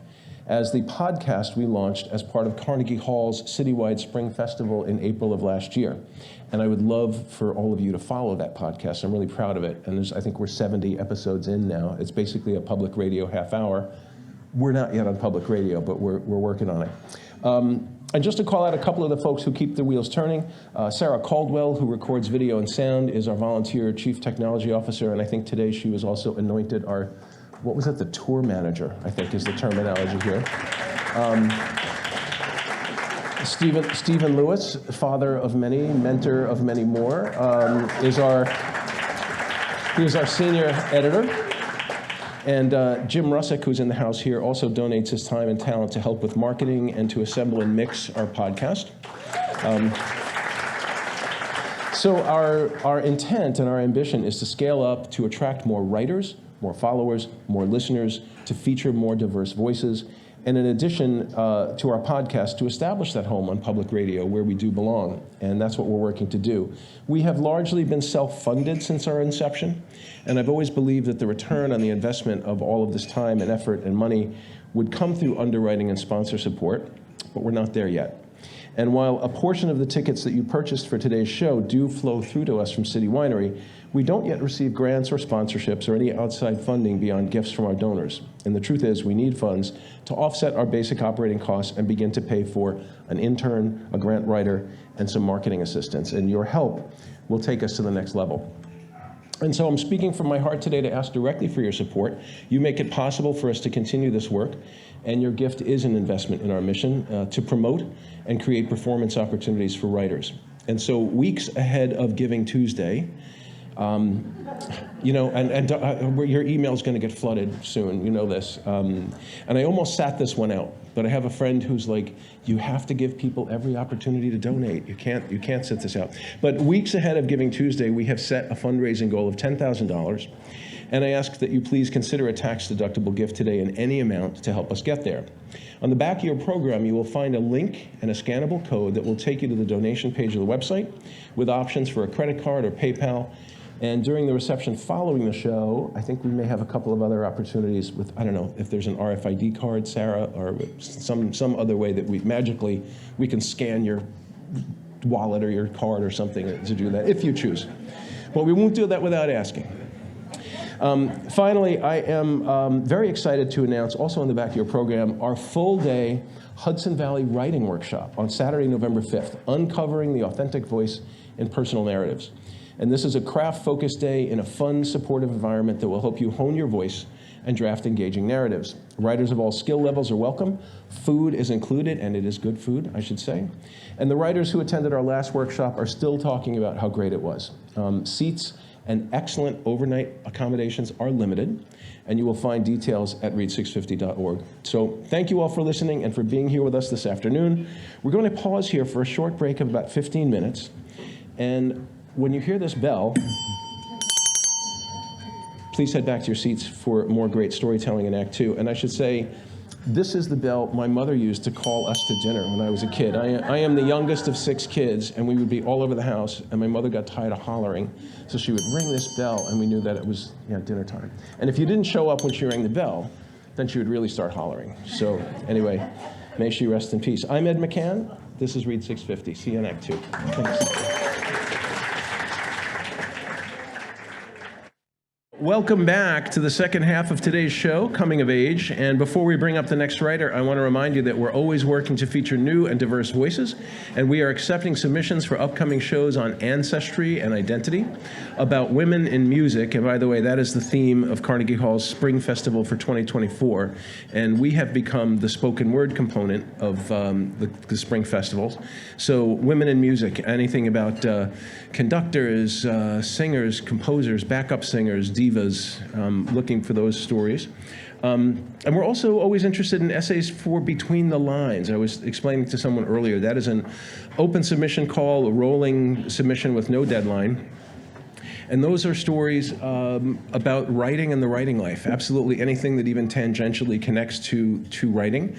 as the podcast we launched as part of Carnegie Hall's citywide Spring Festival in April of last year. And I would love for all of you to follow that podcast. I'm really proud of it. And I think we're 70 episodes in now. It's basically a public radio half hour. We're not yet on public radio, but we're working on it. And just to call out a couple of the folks who keep the wheels turning, Sarah Caldwell, who records video and sound, is our volunteer chief technology officer. And I think today she was also anointed our, what was it, the tour manager, I think is the terminology here. Stephen Lewis, father of many, mentor of many more, is our senior editor. And Jim Russick, who's in the house here, also donates his time and talent to help with marketing and to assemble and mix our podcast. So our intent and our ambition is to scale up to attract more writers, more followers, more listeners, to feature more diverse voices, and in addition to our podcast, to establish that home on public radio where we do belong, and that's what we're working to do. We have largely been self-funded since our inception, and I've always believed that the return on the investment of all of this time and effort and money would come through underwriting and sponsor support, but we're not there yet. And while a portion of the tickets that you purchased for today's show do flow through to us from City Winery, we don't yet receive grants or sponsorships or any outside funding beyond gifts from our donors. And the truth is, we need funds to offset our basic operating costs and begin to pay for an intern, a grant writer, and some marketing assistance. And your help will take us to the next level. And so I'm speaking from my heart today to ask directly for your support. You make it possible for us to continue this work, and your gift is an investment in our mission to promote and create performance opportunities for writers. And so weeks ahead of Giving Tuesday, your email's going to get flooded soon, you know this. And I almost sat this one out, but I have a friend who's like, you have to give people every opportunity to donate. You can't sit this out. But weeks ahead of Giving Tuesday, we have set a fundraising goal of $10,000. And I ask that you please consider a tax-deductible gift today in any amount to help us get there. On the back of your program, you will find a link and a scannable code that will take you to the donation page of the website with options for a credit card or PayPal. And during the reception following the show, I think we may have a couple of other opportunities with, I don't know, if there's an RFID card, Sarah, or some other way that we can scan your wallet or your card or something to do that, if you choose. But we won't do that without asking. Finally, I am very excited to announce, also on the back of your program, our full-day Hudson Valley Writing Workshop on Saturday, November 5th, Uncovering the Authentic Voice in Personal Narratives. And this is a craft-focused day in a fun, supportive environment that will help you hone your voice and draft engaging narratives. Writers of all skill levels are welcome. Food is included, and it is good food, I should say. And the writers who attended our last workshop are still talking about how great it was. Seats and excellent overnight accommodations are limited, and you will find details at read650.org. So thank you all for listening and for being here with us this afternoon. We're going to pause here for a short break of about 15 minutes. And when you hear this bell, please head back to your seats for more great storytelling in Act 2. And I should say, this is the bell my mother used to call us to dinner when I was a kid. I am the youngest of 6 kids, and we would be all over the house, and my mother got tired of hollering, so she would ring this bell, and we knew that it was dinner time. And if you didn't show up when she rang the bell, then she would really start hollering. So anyway, may she rest in peace. I'm Ed McCann. This is Read 650. See you in Act 2. Thanks. Welcome back to the second half of today's show, Coming of Age. And before we bring up the next writer, I want to remind you that we're always working to feature new and diverse voices, and we are accepting submissions for upcoming shows on ancestry and identity, about women in music. And by the way, that is the theme of Carnegie Hall's Spring Festival for 2024. And we have become the spoken word component of the Spring Festivals. So women in music, anything about conductors, singers, composers, backup singers, DVs, divas, looking for those stories. And we're also always interested in essays for Between the Lines. I was explaining to someone earlier, that is an open submission call, a rolling submission with no deadline. And those are stories about writing and the writing life, absolutely anything that even tangentially connects to writing.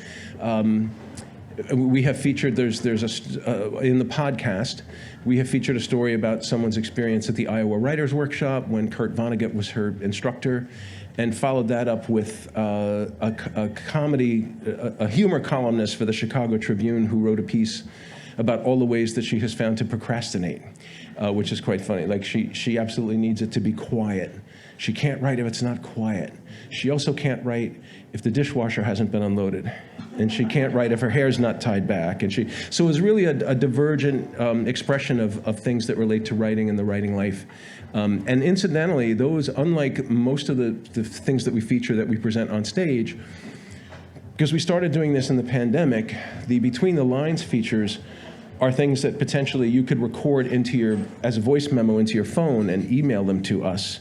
We have featured, in the podcast, we have featured a story about someone's experience at the Iowa Writers Workshop when Kurt Vonnegut was her instructor, and followed that up with a humor columnist for the Chicago Tribune who wrote a piece about all the ways that she has found to procrastinate, which is quite funny. Like, she absolutely needs it to be quiet. She can't write if it's not quiet. She also can't write if the dishwasher hasn't been unloaded. And she can't write if her hair's not tied back. So it was really a divergent expression of things that relate to writing and the writing life. And incidentally, those, unlike most of the things that we feature that we present on stage, because we started doing this in the pandemic, the Between the Lines features are things that potentially you could record as a voice memo into your phone and email them to us.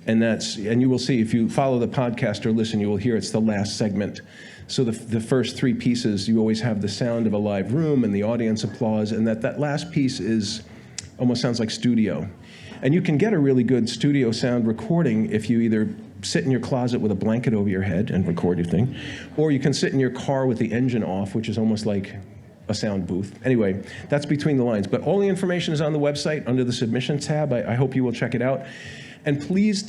And you will see, if you follow the podcast or listen, you will hear it's the last segment. So the first three pieces, you always have the sound of a live room and the audience applause, and that last piece almost sounds like studio. And you can get a really good studio sound recording if you either sit in your closet with a blanket over your head and record your thing, or you can sit in your car with the engine off, which is almost like a sound booth. Anyway, that's Between the Lines. But all the information is on the website under the submission tab. I hope you will check it out. And please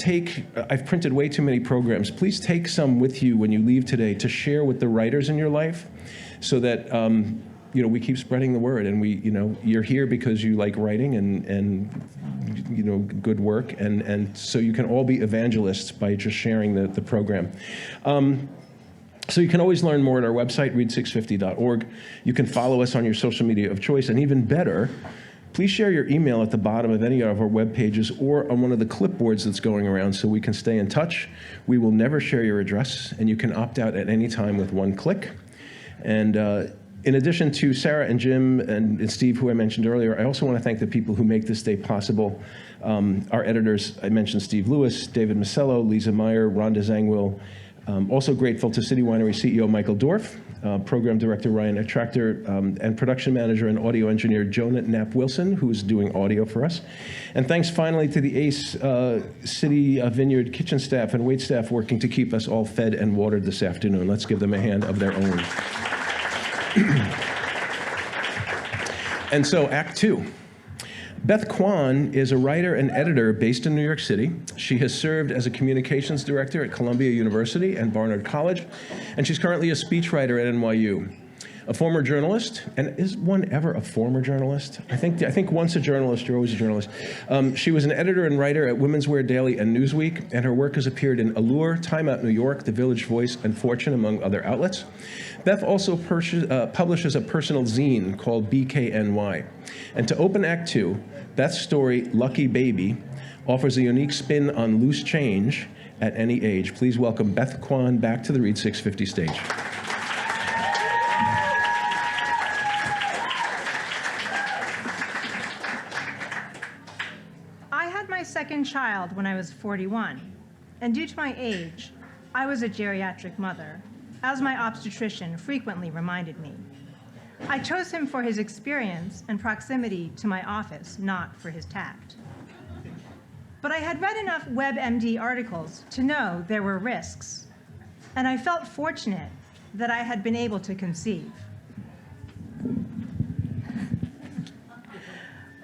I've printed way too many programs. Please take some with you when you leave today to share with the writers in your life, so that we keep spreading the word. And you're here because you like writing and good work. And so you can all be evangelists by just sharing the program. So you can always learn more at our website, read650.org. You can follow us on your social media of choice, and even better, please share your email at the bottom of any of our web pages or on one of the clipboards that's going around so we can stay in touch. We will never share your address, and you can opt out at any time with one click. And in addition to Sarah and Jim and Steve, who I mentioned earlier, I also want to thank the people who make this day possible. Our editors, I mentioned Steve Lewis, David Masello, Lisa Meyer, Rhonda Zangwill. Also grateful to City Winery CEO Michael Dorff, Program Director Ryan Attractor, and Production Manager and Audio Engineer Jonah Knapp-Wilson, who is doing audio for us. And thanks finally to the ACE City Vineyard kitchen staff and wait staff working to keep us all fed and watered this afternoon. Let's give them a hand of their own. And so, Act 2. Beth Kwon is a writer and editor based in New York City. She has served as a communications director at Columbia University and Barnard College, and she's currently a speechwriter at NYU. A former journalist, and is one ever a former journalist? I think once a journalist, you're always a journalist. She was an editor and writer at Women's Wear Daily and Newsweek, and her work has appeared in Allure, Time Out New York, The Village Voice, and Fortune, among other outlets. Beth also publishes a personal zine called BKNY. And to open Act 2, Beth's story, Lucky Baby, offers a unique spin on loose change at any age. Please welcome Beth Kwon back to the Read 650 stage. I had my second child when I was 41, and due to my age, I was a geriatric mother, as my obstetrician frequently reminded me. I chose him for his experience and proximity to my office, not for his tact. But I had read enough WebMD articles to know there were risks, and I felt fortunate that I had been able to conceive.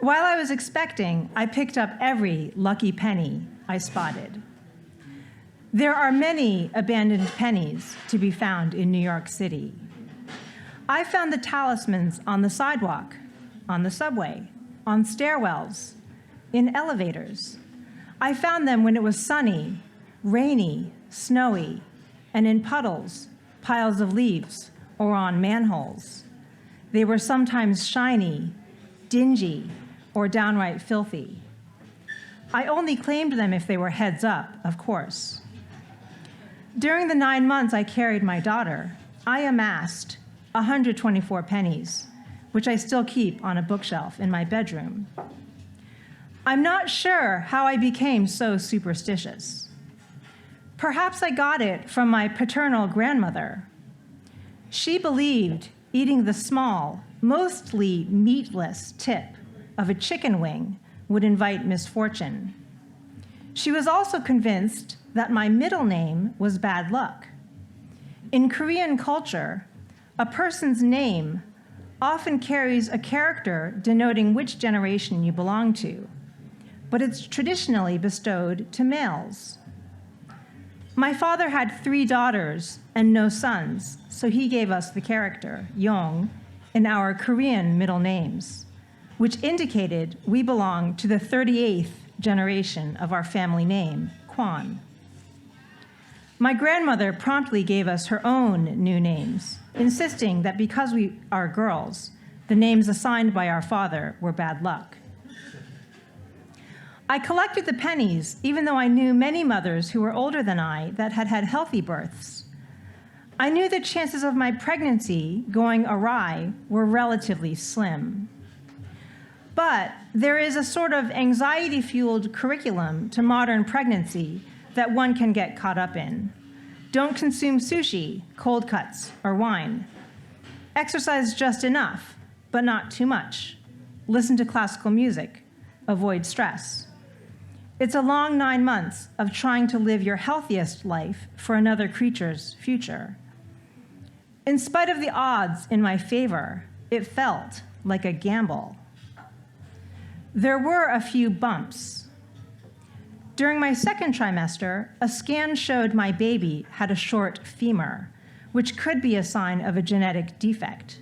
While I was expecting, I picked up every lucky penny I spotted. There are many abandoned pennies to be found in New York City. I found the talismans on the sidewalk, on the subway, on stairwells, in elevators. I found them when it was sunny, rainy, snowy, and in puddles, piles of leaves, or on manholes. They were sometimes shiny, dingy, or downright filthy. I only claimed them if they were heads up, of course. During the 9 months I carried my daughter, I amassed 124 pennies, which I still keep on a bookshelf in my bedroom. I'm not sure how I became so superstitious. Perhaps I got it from my paternal grandmother. She believed eating the small, mostly meatless tip of a chicken wing would invite misfortune. She was also convinced that my middle name was bad luck. In Korean culture, a person's name often carries a character denoting which generation you belong to, but it's traditionally bestowed to males. My father had 3 daughters and no sons, so he gave us the character, Yong, in our Korean middle names, which indicated we belonged to the 38th generation of our family name, Kwon. My grandmother promptly gave us her own new names, insisting that because we are girls, the names assigned by our father were bad luck. I collected the pennies, even though I knew many mothers who were older than I that had had healthy births. I knew the chances of my pregnancy going awry were relatively slim. But there is a sort of anxiety-fueled curriculum to modern pregnancy that one can get caught up in. Don't consume sushi, cold cuts, or wine. Exercise just enough, but not too much. Listen to classical music. Avoid stress. It's a long 9 months of trying to live your healthiest life for another creature's future. In spite of the odds in my favor, it felt like a gamble. There were a few bumps. During my second trimester, a scan showed my baby had a short femur, which could be a sign of a genetic defect.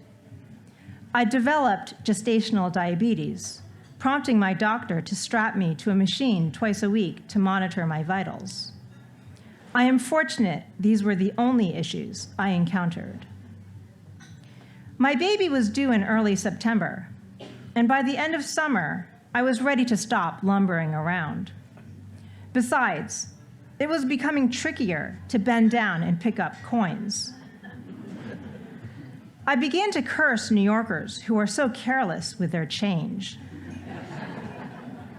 I developed gestational diabetes, prompting my doctor to strap me to a machine twice a week to monitor my vitals. I am fortunate these were the only issues I encountered. My baby was due in early September, and by the end of summer, I was ready to stop lumbering around. Besides, it was becoming trickier to bend down and pick up coins. I began to curse New Yorkers who are so careless with their change,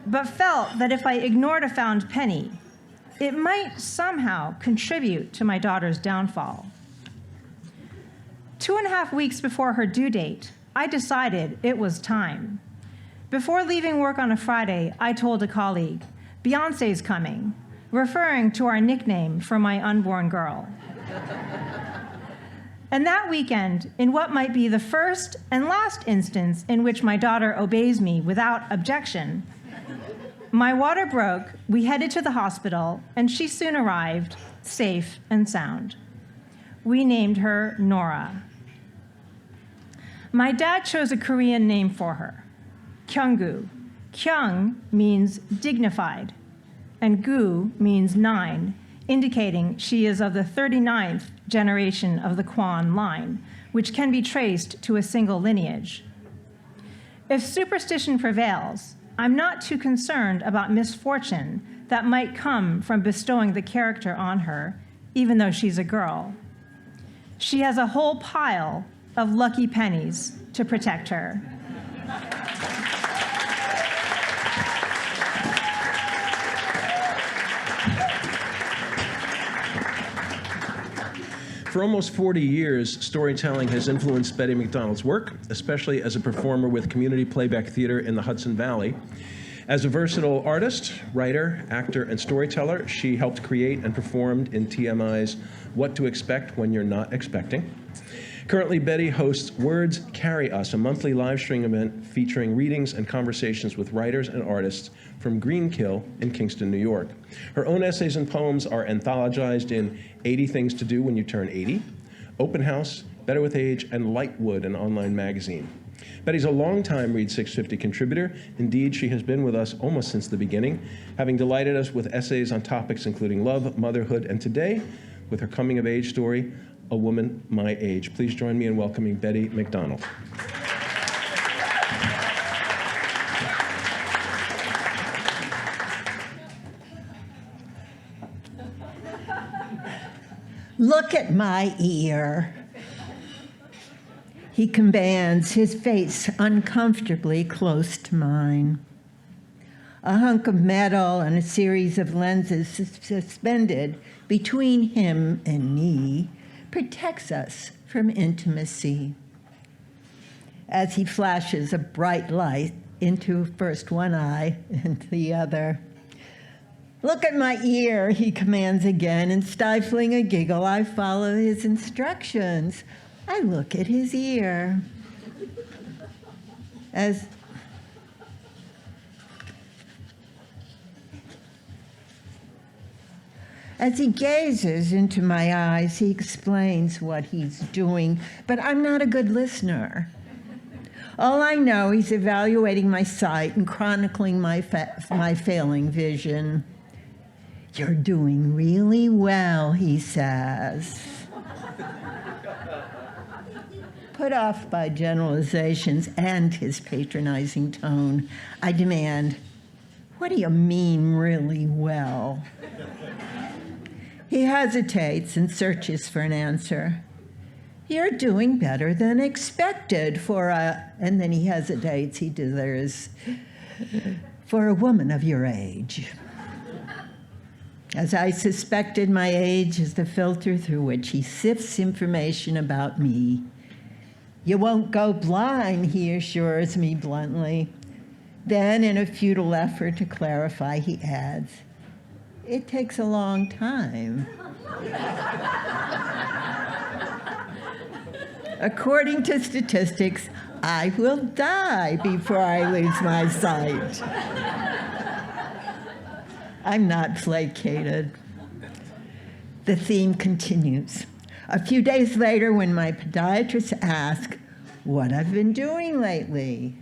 but felt that if I ignored a found penny, it might somehow contribute to my daughter's downfall. 2.5 weeks before her due date, I decided it was time. Before leaving work on a Friday, I told a colleague, "Beyoncé's coming," referring to our nickname for my unborn girl. And that weekend, in what might be the first and last instance in which my daughter obeys me without objection, my water broke, we headed to the hospital, and she soon arrived, safe and sound. We named her Nora. My dad chose a Korean name for her, Kyunggu. Kyung means dignified, and gu means 9, indicating she is of the 39th generation of the Kwon line, which can be traced to a single lineage. If superstition prevails, I'm not too concerned about misfortune that might come from bestowing the character on her, even though she's a girl. She has a whole pile of lucky pennies to protect her. For almost 40 years, storytelling has influenced Betty MacDonald's work, especially as a performer with community playback theater in the Hudson Valley. As a versatile artist, writer, actor, and storyteller, she helped create and performed in TMI's What to Expect When You're Not Expecting. Currently, Betty hosts Words Carry Us, a monthly live stream event featuring readings and conversations with writers and artists from Greenkill in Kingston, New York. Her own essays and poems are anthologized in 80 Things to Do When You Turn 80, Open House, Better with Age, and Lightwood, an online magazine. Betty's a longtime Read 650 contributor. Indeed, she has been with us almost since the beginning, having delighted us with essays on topics including love, motherhood, and today, with her coming-of-age story, A Woman My Age. Please join me in welcoming Betty MacDonald. Look at my ear. He commands, his face uncomfortably close to mine. A hunk of metal and a series of lenses suspended between him and me protects us from intimacy. As he flashes a bright light into first one eye and the other. "Look at my ear," he commands again, and stifling a giggle, I follow his instructions. I look at his ear. As he gazes into my eyes, he explains what he's doing, but I'm not a good listener. All I know, he's evaluating my sight and chronicling my failing vision. "You're doing really well," he says. Put off by generalizations and his patronizing tone, I demand, "What do you mean, really well?" He hesitates and searches for an answer. "You're doing better than expected for a," and then he hesitates, he dithers, "for a woman of your age." As I suspected, my age is the filter through which he sifts information about me. "You won't go blind," he assures me bluntly. Then, in a futile effort to clarify, he adds, "It takes a long time." According to statistics, I will die before I lose my sight. I'm not placated. The theme continues. A few days later, when my podiatrist asks what I've been doing lately.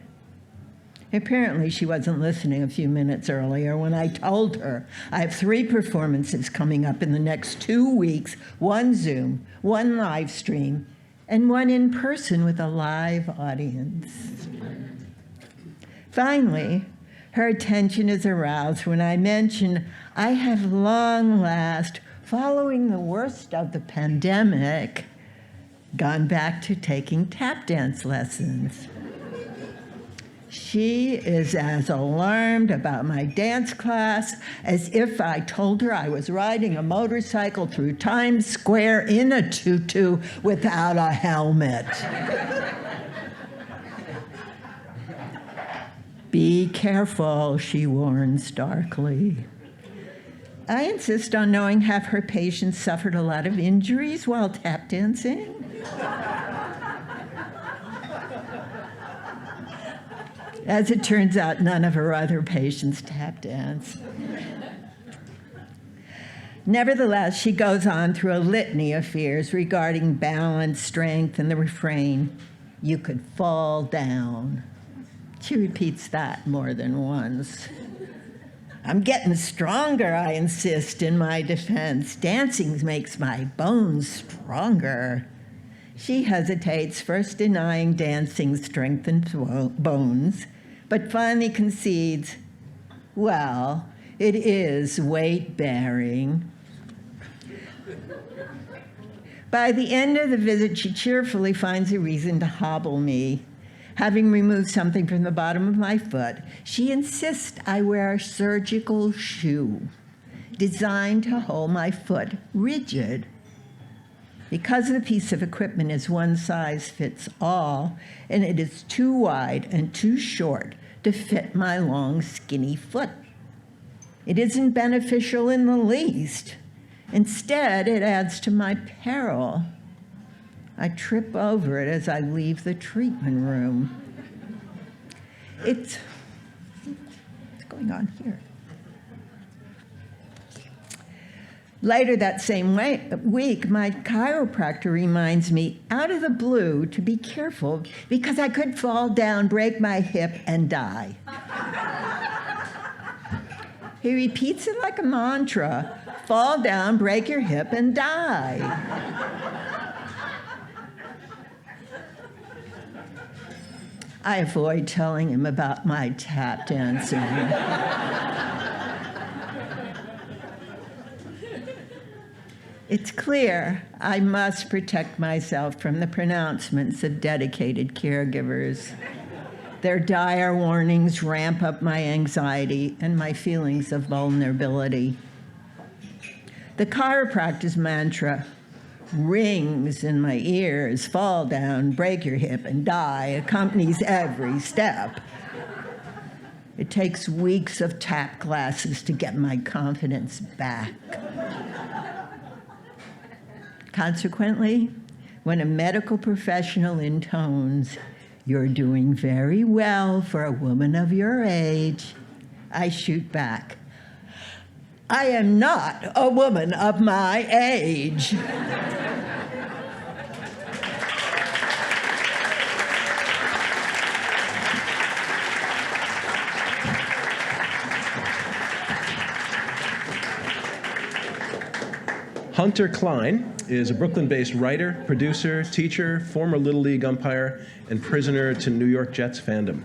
Apparently, she wasn't listening a few minutes earlier when I told her I have 3 performances coming up in the next 2 weeks, 1 Zoom, 1 live stream, and 1 in person with a live audience. Finally, her attention is aroused when I mention I have long last, following the worst of the pandemic, gone back to taking tap dance lessons. She is as alarmed about my dance class as if I told her I was riding a motorcycle through Times Square in a tutu without a helmet. "Be careful," she warns darkly. I insist on knowing, have her patients suffered a lot of injuries while tap dancing? As it turns out, none of her other patients tap dance. Nevertheless, she goes on through a litany of fears regarding balance, strength, and the refrain, "You could fall down." She repeats that more than once. "I'm getting stronger," I insist in my defense. "Dancing makes my bones stronger." She hesitates, first denying dancing strengthens bones, but finally concedes, "Well, it is weight-bearing." By the end of the visit, she cheerfully finds a reason to hobble me. Having removed something from the bottom of my foot, she insists I wear a surgical shoe designed to hold my foot rigid. Because the piece of equipment is one size fits all, and it is too wide and too short to fit my long, skinny foot. It isn't beneficial in the least. Instead, it adds to my peril. I trip over it as I leave the treatment room. What's going on here? Later that same week, my chiropractor reminds me, out of the blue, to be careful because I could fall down, break my hip, and die. He repeats it like a mantra, fall down, break your hip, and die. I avoid telling him about my tap dancing. It's clear I must protect myself from the pronouncements of dedicated caregivers. Their dire warnings ramp up my anxiety and my feelings of vulnerability. The chiropractor's mantra rings in my ears: fall down, break your hip, and die, accompanies every step. It takes weeks of tap classes to get my confidence back. Consequently, when a medical professional intones, "You're doing very well for a woman of your age," I shoot back, "I am not a woman of my age." Hunter Klein is a Brooklyn-based writer, producer, teacher, former Little League umpire, and prisoner to New York Jets fandom.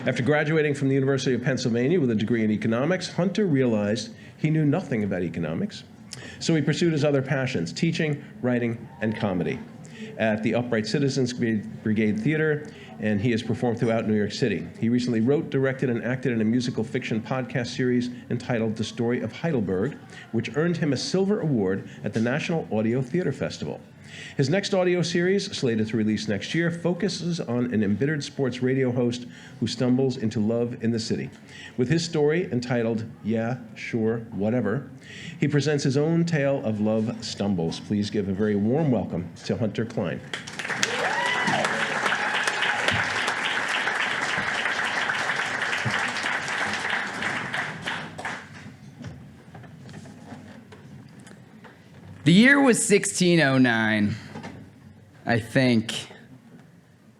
After graduating from the University of Pennsylvania with a degree in economics, Hunter realized he knew nothing about economics. So he pursued his other passions: teaching, writing, and comedy at the Upright Citizens Brigade Theater, and he has performed throughout New York City. He recently wrote, directed, and acted in a musical fiction podcast series entitled The Story of Heidelberg, which earned him a Silver Award at the National Audio Theater Festival. His next audio series, slated to release next year, focuses on an embittered sports radio host who stumbles into love in the city. With his story entitled Yeah, Sure, Whatever, he presents his own tale of love stumbles. Please give a very warm welcome to Hunter Klein. The year was 1609, I think.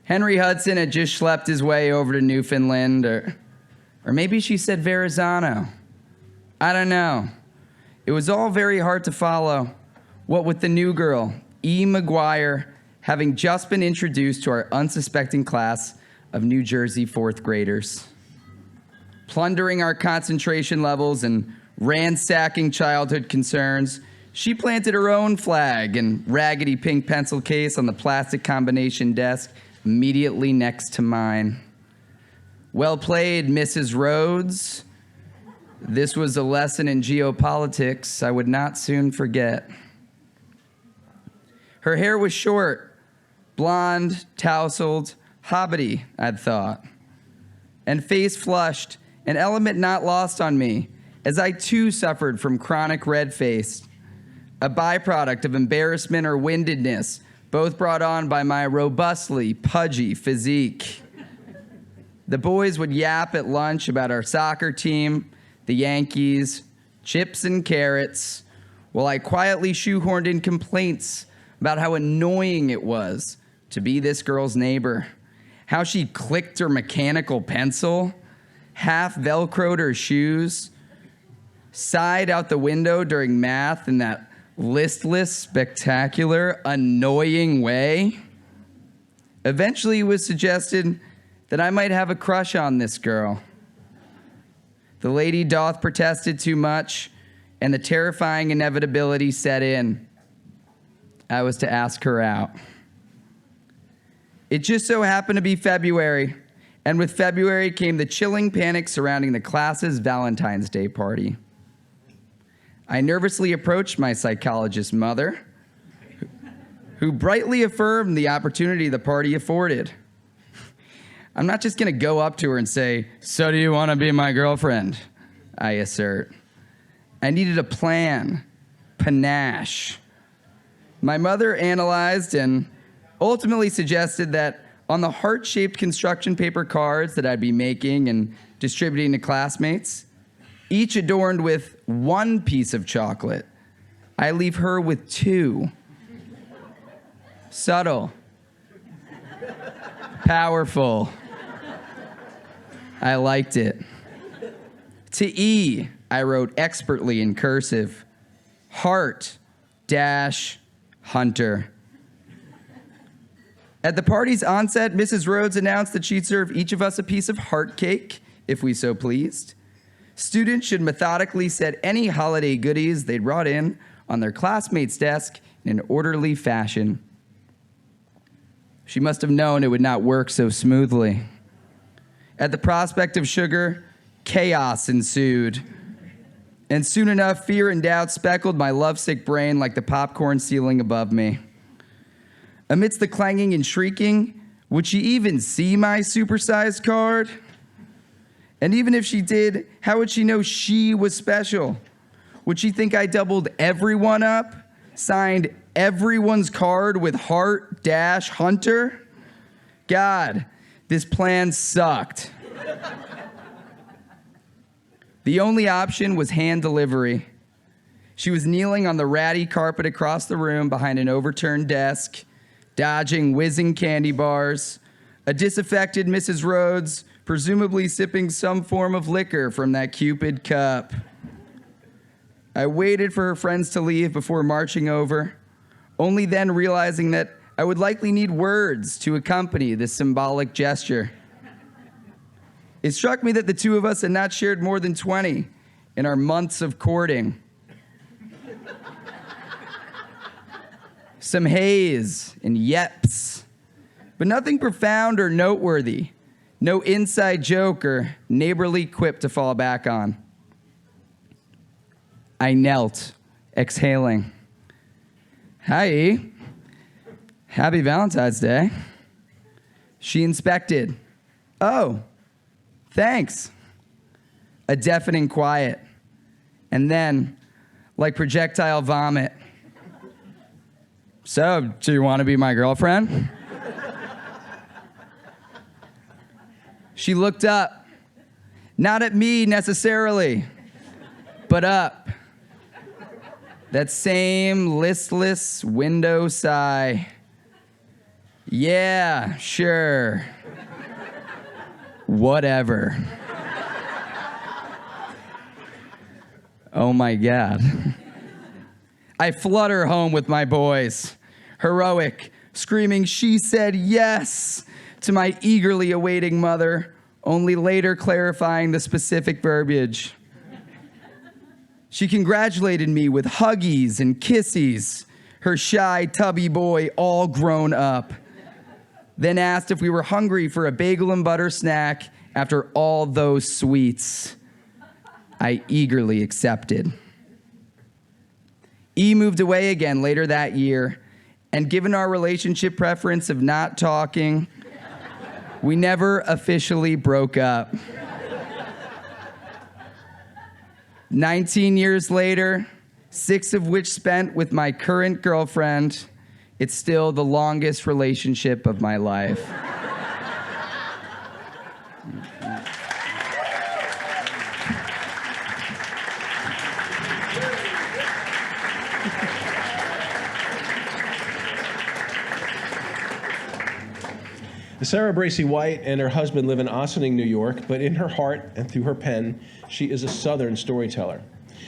Henry Hudson had just schlepped his way over to Newfoundland, or maybe she said Verrazano. I don't know. It was all very hard to follow, what with the new girl, E. McGuire, having just been introduced to our unsuspecting class of New Jersey fourth graders. Plundering our concentration levels and ransacking childhood concerns, she planted her own flag and raggedy pink pencil case on the plastic combination desk immediately next to mine. Well played, Mrs. Rhodes. This was a lesson in geopolitics I would not soon forget. Her hair was short, blonde, tousled, hobbity, I'd thought, and face flushed, an element not lost on me, as I too suffered from chronic red face, a byproduct of embarrassment or windedness, both brought on by my robustly pudgy physique. The boys would yap at lunch about our soccer team, the Yankees, chips and carrots, while I quietly shoehorned in complaints about how annoying it was to be this girl's neighbor, how she clicked her mechanical pencil, half Velcroed her shoes, sighed out the window during math in that listless, spectacular, annoying way. Eventually it was suggested that I might have a crush on this girl. The lady doth protested too much, and the terrifying inevitability set in. I was to ask her out. It just so happened to be February, and with February came the chilling panic surrounding the class's Valentine's Day party. I nervously approached my psychologist mother, who brightly affirmed the opportunity the party afforded. I'm not just gonna go up to her and say, "So do you wanna be my girlfriend?" I assert. I needed a plan, panache. My mother analyzed and ultimately suggested that on the heart-shaped construction paper cards that I'd be making and distributing to classmates, each adorned with one piece of chocolate, I leave her with two. Subtle. Powerful. I liked it. To E, I wrote expertly in cursive, Heart Hunter. At the party's onset, Mrs. Rhodes announced that she'd serve each of us a piece of heart cake, if we so pleased. Students should methodically set any holiday goodies they'd brought in on their classmate's desk in an orderly fashion. She must have known it would not work so smoothly. At the prospect of sugar, chaos ensued. And soon enough, fear and doubt speckled my lovesick brain like the popcorn ceiling above me. Amidst the clanging and shrieking, would she even see my supersized card? And even if she did, how would she know she was special? Would she think I doubled everyone up, signed everyone's card with Heart-Hunter? God, this plan sucked. The only option was hand delivery. She was kneeling on the ratty carpet across the room behind an overturned desk, dodging whizzing candy bars, a disaffected Mrs. Rhodes, presumably sipping some form of liquor from that Cupid cup. I waited for her friends to leave before marching over, only then realizing that I would likely need words to accompany this symbolic gesture. It struck me that the two of us had not shared more than 20 in our months of courting. Some haze and yeps, but nothing profound or noteworthy. No inside joke or neighborly quip to fall back on. I knelt, exhaling. Hi, happy Valentine's Day. She inspected. Oh, thanks. A deafening quiet. And then, like projectile vomit. So, do you want to be my girlfriend? She looked up. Not at me necessarily, but up. That same listless window sigh. Yeah, sure. Whatever. Oh my God. I flutter home with my boys, heroic, screaming, "She said yes," to my eagerly awaiting mother, only later clarifying the specific verbiage. She congratulated me with huggies and kissies, her shy, tubby boy all grown up. Then asked if we were hungry for a bagel and butter snack after all those sweets. I eagerly accepted. E moved away again later that year, and given our relationship preference of not talking, we never officially broke up. 19 years later, 6 of which spent with my current girlfriend, it's still the longest relationship of my life. Sarah Bracey White and her husband live in Ossining, New York, but in her heart and through her pen, she is a Southern storyteller.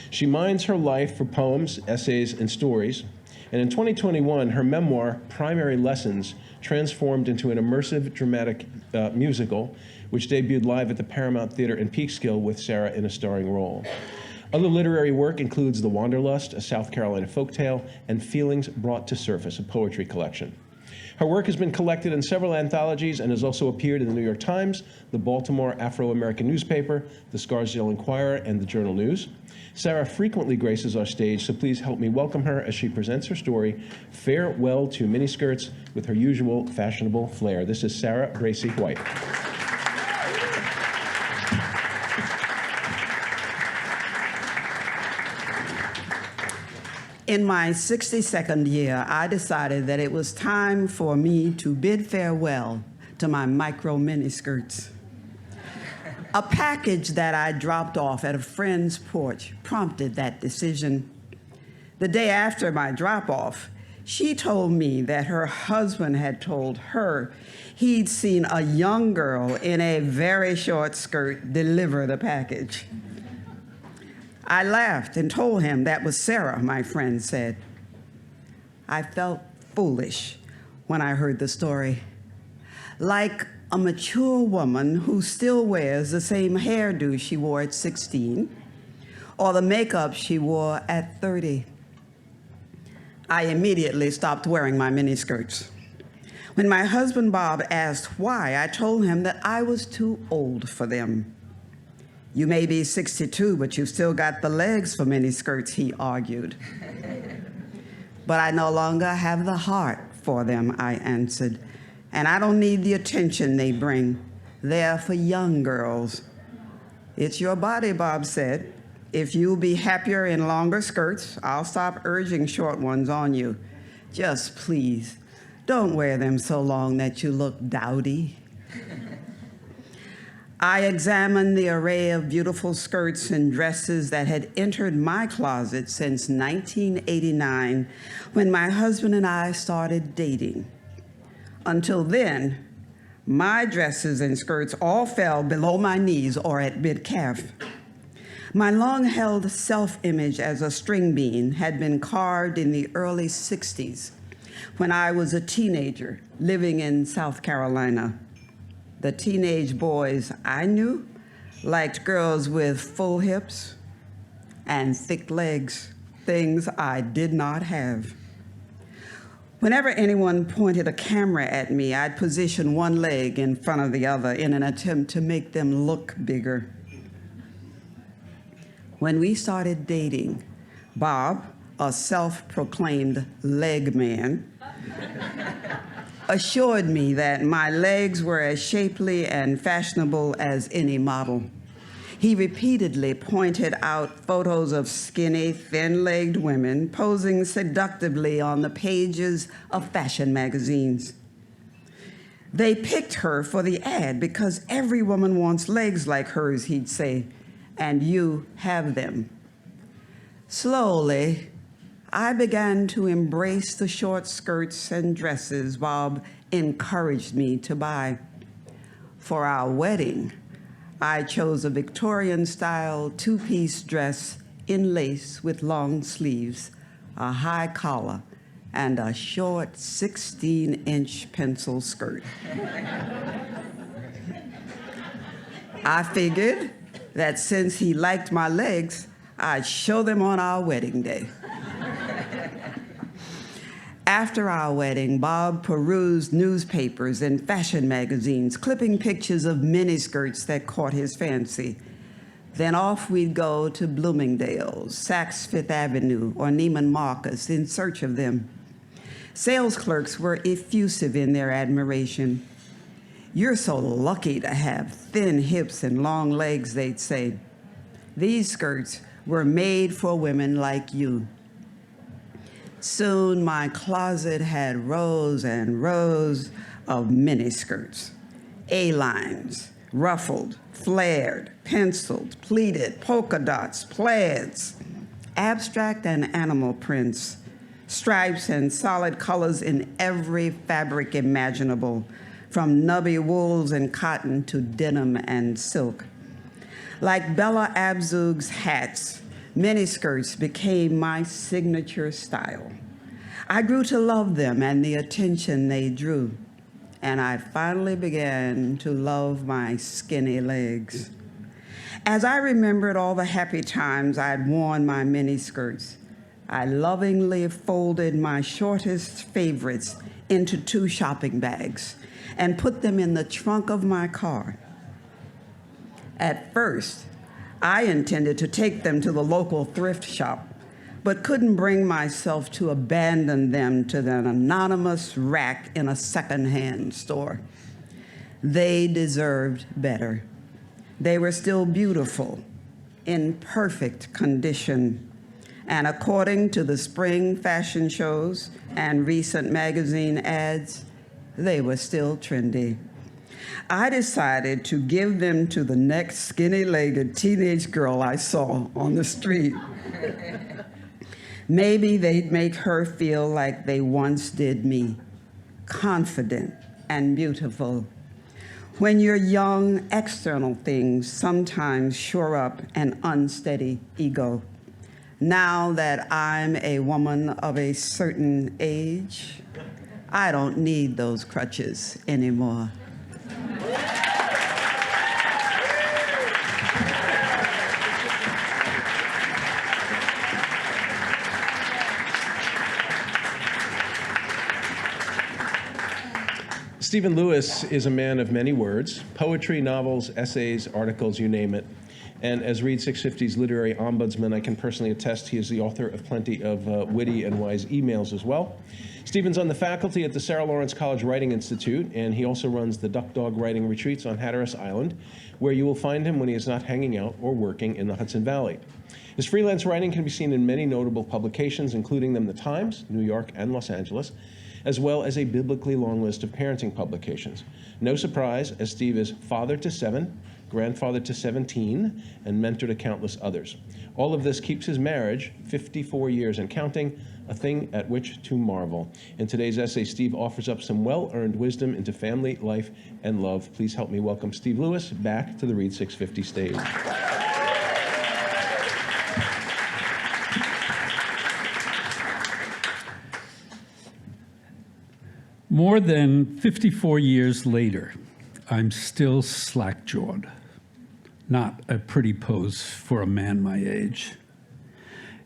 She mines her life for poems, essays, and stories, and in 2021, her memoir, Primary Lessons, transformed into an immersive dramatic musical, which debuted live at the Paramount Theater in Peekskill with Sarah in a starring role. Other literary work includes The Wanderlust, a South Carolina folktale, and Feelings Brought to Surface, a poetry collection. Her work has been collected in several anthologies and has also appeared in the New York Times, the Baltimore Afro-American newspaper, the Scarsdale Inquirer, and the Journal News. Sarah frequently graces our stage, so please help me welcome her as she presents her story, Farewell to Miniskirts, with her usual fashionable flair. This is Sarah Bracey White. In my 62nd year, I decided that it was time for me to bid farewell to my micro miniskirts. A package that I dropped off at a friend's porch prompted that decision. The day after my drop-off, she told me that her husband had told her he'd seen a young girl in a very short skirt deliver the package. I laughed and told him that was Sarah, my friend said. I felt foolish when I heard the story, like a mature woman who still wears the same hairdo she wore at 16 or the makeup she wore at 30. I immediately stopped wearing my miniskirts. When my husband Bob asked why, I told him that I was too old for them. You may be 62, but you've still got the legs for miniskirts, he argued. But I no longer have the heart for them, I answered, and I don't need the attention they bring. They're for young girls. It's your body, Bob said. If you'll be happier in longer skirts, I'll stop urging short ones on you. Just please, don't wear them so long that you look dowdy. I examined the array of beautiful skirts and dresses that had entered my closet since 1989, when my husband and I started dating. Until then, my dresses and skirts all fell below my knees or at mid-calf. My long-held self-image as a string bean had been carved in the early 60s, when I was a teenager living in South Carolina. The teenage boys I knew liked girls with full hips and thick legs, things I did not have. Whenever anyone pointed a camera at me, I'd position one leg in front of the other in an attempt to make them look bigger. When we started dating, Bob, a self-proclaimed leg man, assured me that my legs were as shapely and fashionable as any model. He repeatedly pointed out photos of skinny, thin-legged women posing seductively on the pages of fashion magazines. They picked her for the ad because every woman wants legs like hers, he'd say, and you have them. Slowly, I began to embrace the short skirts and dresses Bob encouraged me to buy. For our wedding, I chose a Victorian-style two-piece dress in lace with long sleeves, a high collar, and a short 16-inch pencil skirt. I figured that since he liked my legs, I'd show them on our wedding day. After our wedding, Bob perused newspapers and fashion magazines, clipping pictures of miniskirts that caught his fancy. Then off we'd go to Bloomingdale's, Saks Fifth Avenue, or Neiman Marcus in search of them. Sales clerks were effusive in their admiration. "You're so lucky to have thin hips and long legs," they'd say. "These skirts were made for women like you." Soon my closet had rows and rows of miniskirts, A-lines, ruffled, flared, penciled, pleated, polka dots, plaids, abstract and animal prints, stripes and solid colors in every fabric imaginable, from nubby wools and cotton to denim and silk. Like Bella Abzug's hats, miniskirts became my signature style. I grew to love them and the attention they drew, and I finally began to love my skinny legs. As I remembered all the happy times I'd worn my miniskirts, I lovingly folded my shortest favorites into 2 shopping bags and put them in the trunk of my car. At first, I intended to take them to the local thrift shop, but couldn't bring myself to abandon them to an anonymous rack in a secondhand store. They deserved better. They were still beautiful, in perfect condition, and according to the spring fashion shows and recent magazine ads, they were still trendy. I decided to give them to the next skinny-legged teenage girl I saw on the street. Maybe they'd make her feel like they once did me, confident and beautiful. When you're young, external things sometimes shore up an unsteady ego. Now that I'm a woman of a certain age, I don't need those crutches anymore. Stephen Lewis is a man of many words: poetry, novels, essays, articles, you name it. And as Read 650's literary ombudsman, I can personally attest he is the author of plenty of witty and wise emails as well. Stephen's on the faculty at the Sarah Lawrence College Writing Institute, and he also runs the Duck Dog Writing Retreats on Hatteras Island, where you will find him when he is not hanging out or working in the Hudson Valley. His freelance writing can be seen in many notable publications, including them The Times, New York, and Los Angeles, as well as a biblically long list of parenting publications. No surprise, as Steve is father to 7, grandfather to 17, and mentor to countless others. All of this keeps his marriage, 54 years and counting, a thing at which to marvel. In today's essay, Steve offers up some well-earned wisdom into family, life, and love. Please help me welcome Steve Lewis back to the Read 650 stage. More than 54 years later, I'm still slack-jawed. Not a pretty pose for a man my age.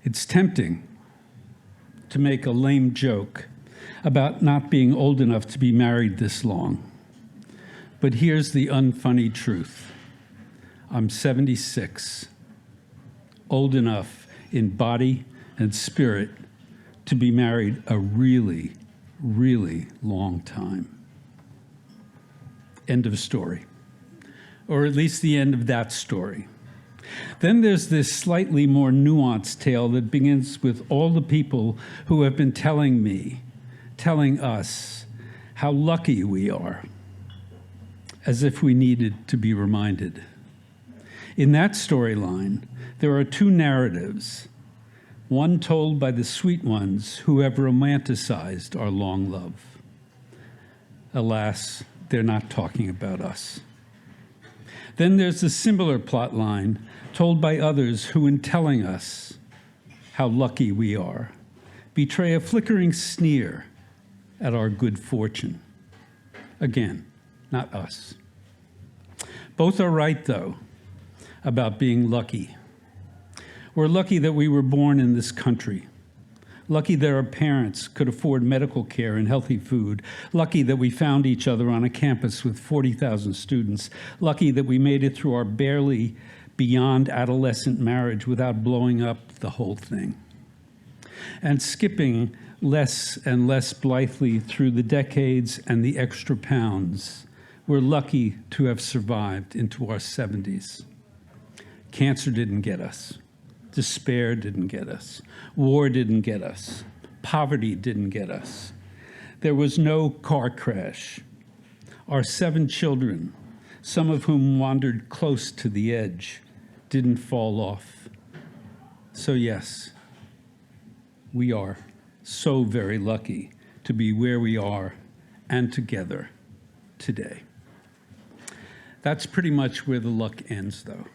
It's tempting to make a lame joke about not being old enough to be married this long. But here's the unfunny truth. I'm 76, old enough in body and spirit to be married a really, really long time. End of story. Or at least the end of that story. Then there's this slightly more nuanced tale that begins with all the people who have been telling us how lucky we are, as if we needed to be reminded. In that storyline, there are two narratives, one told by the sweet ones who have romanticized our long love. Alas, they're not talking about us. Then there's the similar plot line told by others who, in telling us how lucky we are, betray a flickering sneer at our good fortune. Again, not us. Both are right, though, about being lucky. We're lucky that we were born in this country. Lucky that our parents could afford medical care and healthy food. Lucky that we found each other on a campus with 40,000 students. Lucky that we made it through our barely beyond adolescent marriage without blowing up the whole thing. And skipping less and less blithely through the decades and the extra pounds, we're lucky to have survived into our 70s. Cancer didn't get us. Despair didn't get us. War didn't get us. Poverty didn't get us. There was no car crash. Our 7 children, some of whom wandered close to the edge, didn't fall off. So yes, we are so very lucky to be where we are and together today. That's pretty much where the luck ends, though.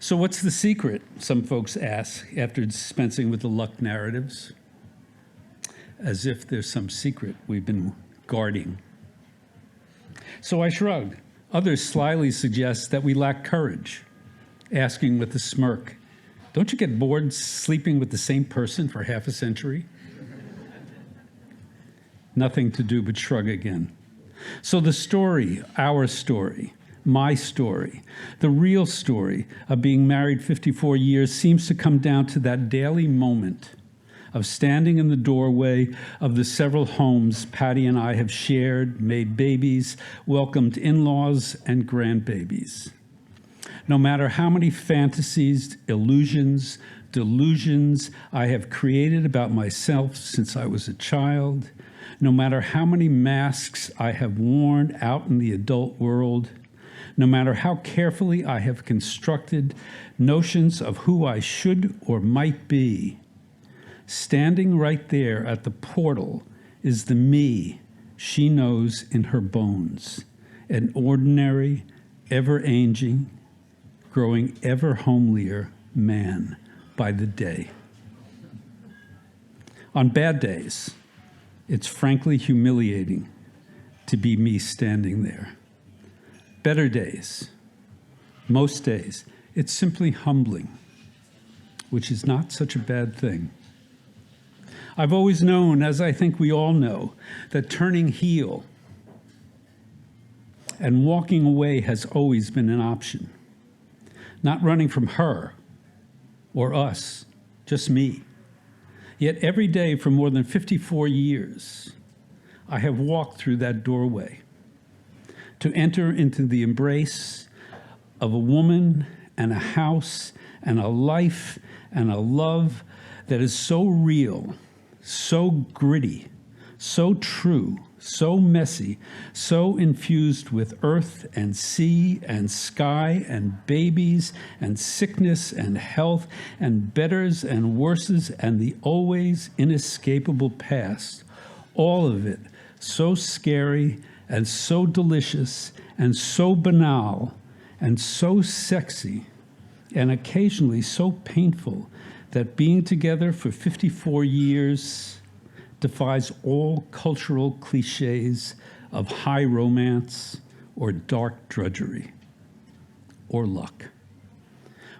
So what's the secret, some folks ask, after dispensing with the luck narratives? As if there's some secret we've been guarding. So I shrug. Others slyly suggest that we lack courage, asking with a smirk, don't you get bored sleeping with the same person for half a century? Nothing to do but shrug again. So the story, our story, my story, the real story of being married 54 years seems to come down to that daily moment of standing in the doorway of the several homes Patty and I have shared, made babies, welcomed in-laws and grandbabies. No matter how many fantasies, illusions, delusions I have created about myself since I was a child, no matter how many masks I have worn out in the adult world, no matter how carefully I have constructed notions of who I should or might be, standing right there at the portal is the me she knows in her bones, an ordinary, ever-aging, growing ever homelier man by the day. On bad days, it's frankly humiliating to be me standing there. Better days, most days, it's simply humbling, which is not such a bad thing. I've always known, as I think we all know, that turning heel and walking away has always been an option. Not running from her or us, just me. Yet every day for more than 54 years, I have walked through that doorway to enter into the embrace of a woman and a house and a life and a love that is so real, so gritty, so true, so messy, so infused with earth and sea and sky and babies and sickness and health and betters and worses and the always inescapable past. All of it so scary and so delicious and so banal and so sexy and occasionally so painful that being together for 54 years defies all cultural cliches of high romance or dark drudgery or luck.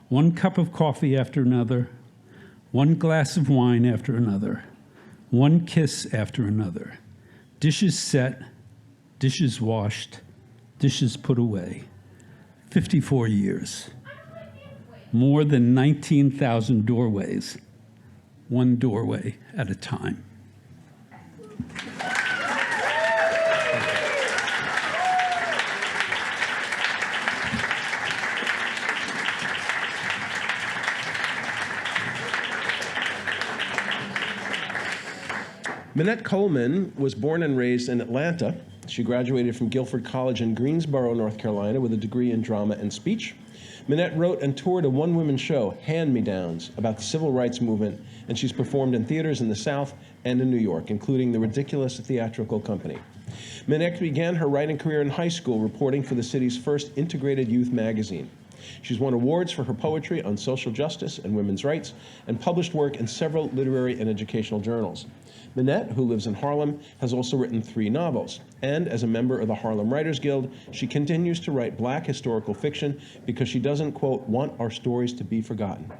One cup of coffee after another, one glass of wine after another, one kiss after another, dishes set, dishes washed, dishes put away. 54 years. More than 19,000 doorways, one doorway at a time. Minnette Coleman was born and raised in Atlanta. She graduated from Guilford College in Greensboro, North Carolina, with a degree in drama and speech. Minnette wrote and toured a one-woman show, Hand-Me-Downs, about the civil rights movement, and she's performed in theaters in the South and in New York, including the Ridiculous Theatrical Company. Minnette began her writing career in high school, reporting for the city's first integrated youth magazine. She's won awards for her poetry on social justice and women's rights, and published work in several literary and educational journals. Minnette, who lives in Harlem, has also written 3 novels, and as a member of the Harlem Writers Guild, she continues to write Black historical fiction because she doesn't, quote, want our stories to be forgotten.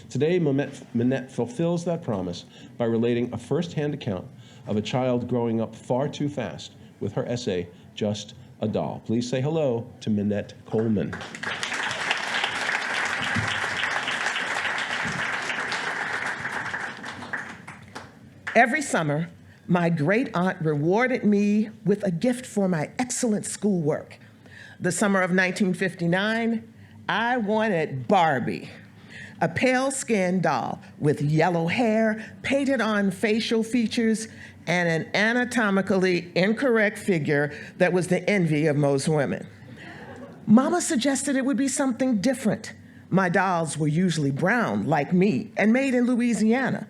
Today, Minnette fulfills that promise by relating a first-hand account of a child growing up far too fast with her essay, Just a Doll. Please say hello to Minnette Coleman. Every summer, my great aunt rewarded me with a gift for my excellent schoolwork. The summer of 1959, I wanted Barbie, a pale-skinned doll with yellow hair, painted on facial features, and an anatomically incorrect figure that was the envy of most women. Mama suggested it would be something different. My dolls were usually brown, like me, and made in Louisiana.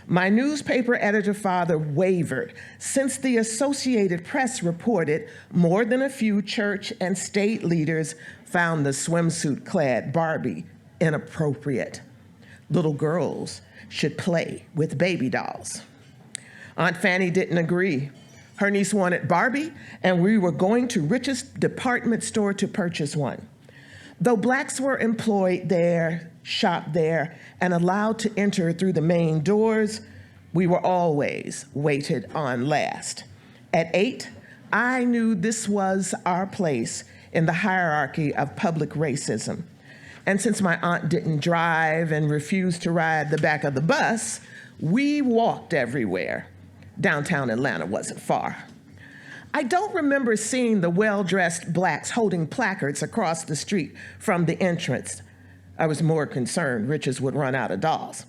My newspaper editor father wavered since the Associated Press reported more than a few church and state leaders found the swimsuit-clad Barbie inappropriate. Little girls should play with baby dolls. Aunt Fanny didn't agree. Her niece wanted Barbie, and we were going to Rich's department store to purchase one. Though blacks were employed there, shopped there, and allowed to enter through the main doors, we were always waited on last. At 8, I knew this was our place in the hierarchy of public racism. And since my aunt didn't drive and refused to ride the back of the bus, we walked everywhere. Downtown Atlanta wasn't far. I don't remember seeing the well-dressed blacks holding placards across the street from the entrance. I was more concerned Rich's would run out of dolls.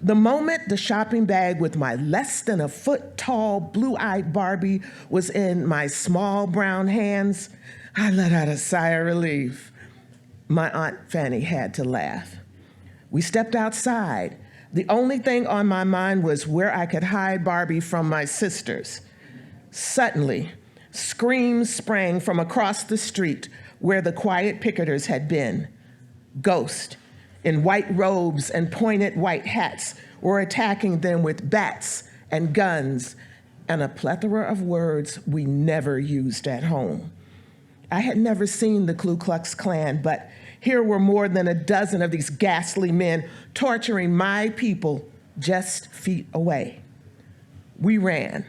The moment the shopping bag with my less than a foot tall blue-eyed Barbie was in my small brown hands, I let out a sigh of relief. My Aunt Fanny had to laugh. We stepped outside. The only thing on my mind was where I could hide Barbie from my sisters. Suddenly, screams sprang from across the street where the quiet picketers had been. Ghosts in white robes and pointed white hats were attacking them with bats and guns and a plethora of words we never used at home. I had never seen the Ku Klux Klan, but here were more than a dozen of these ghastly men torturing my people just feet away. We ran.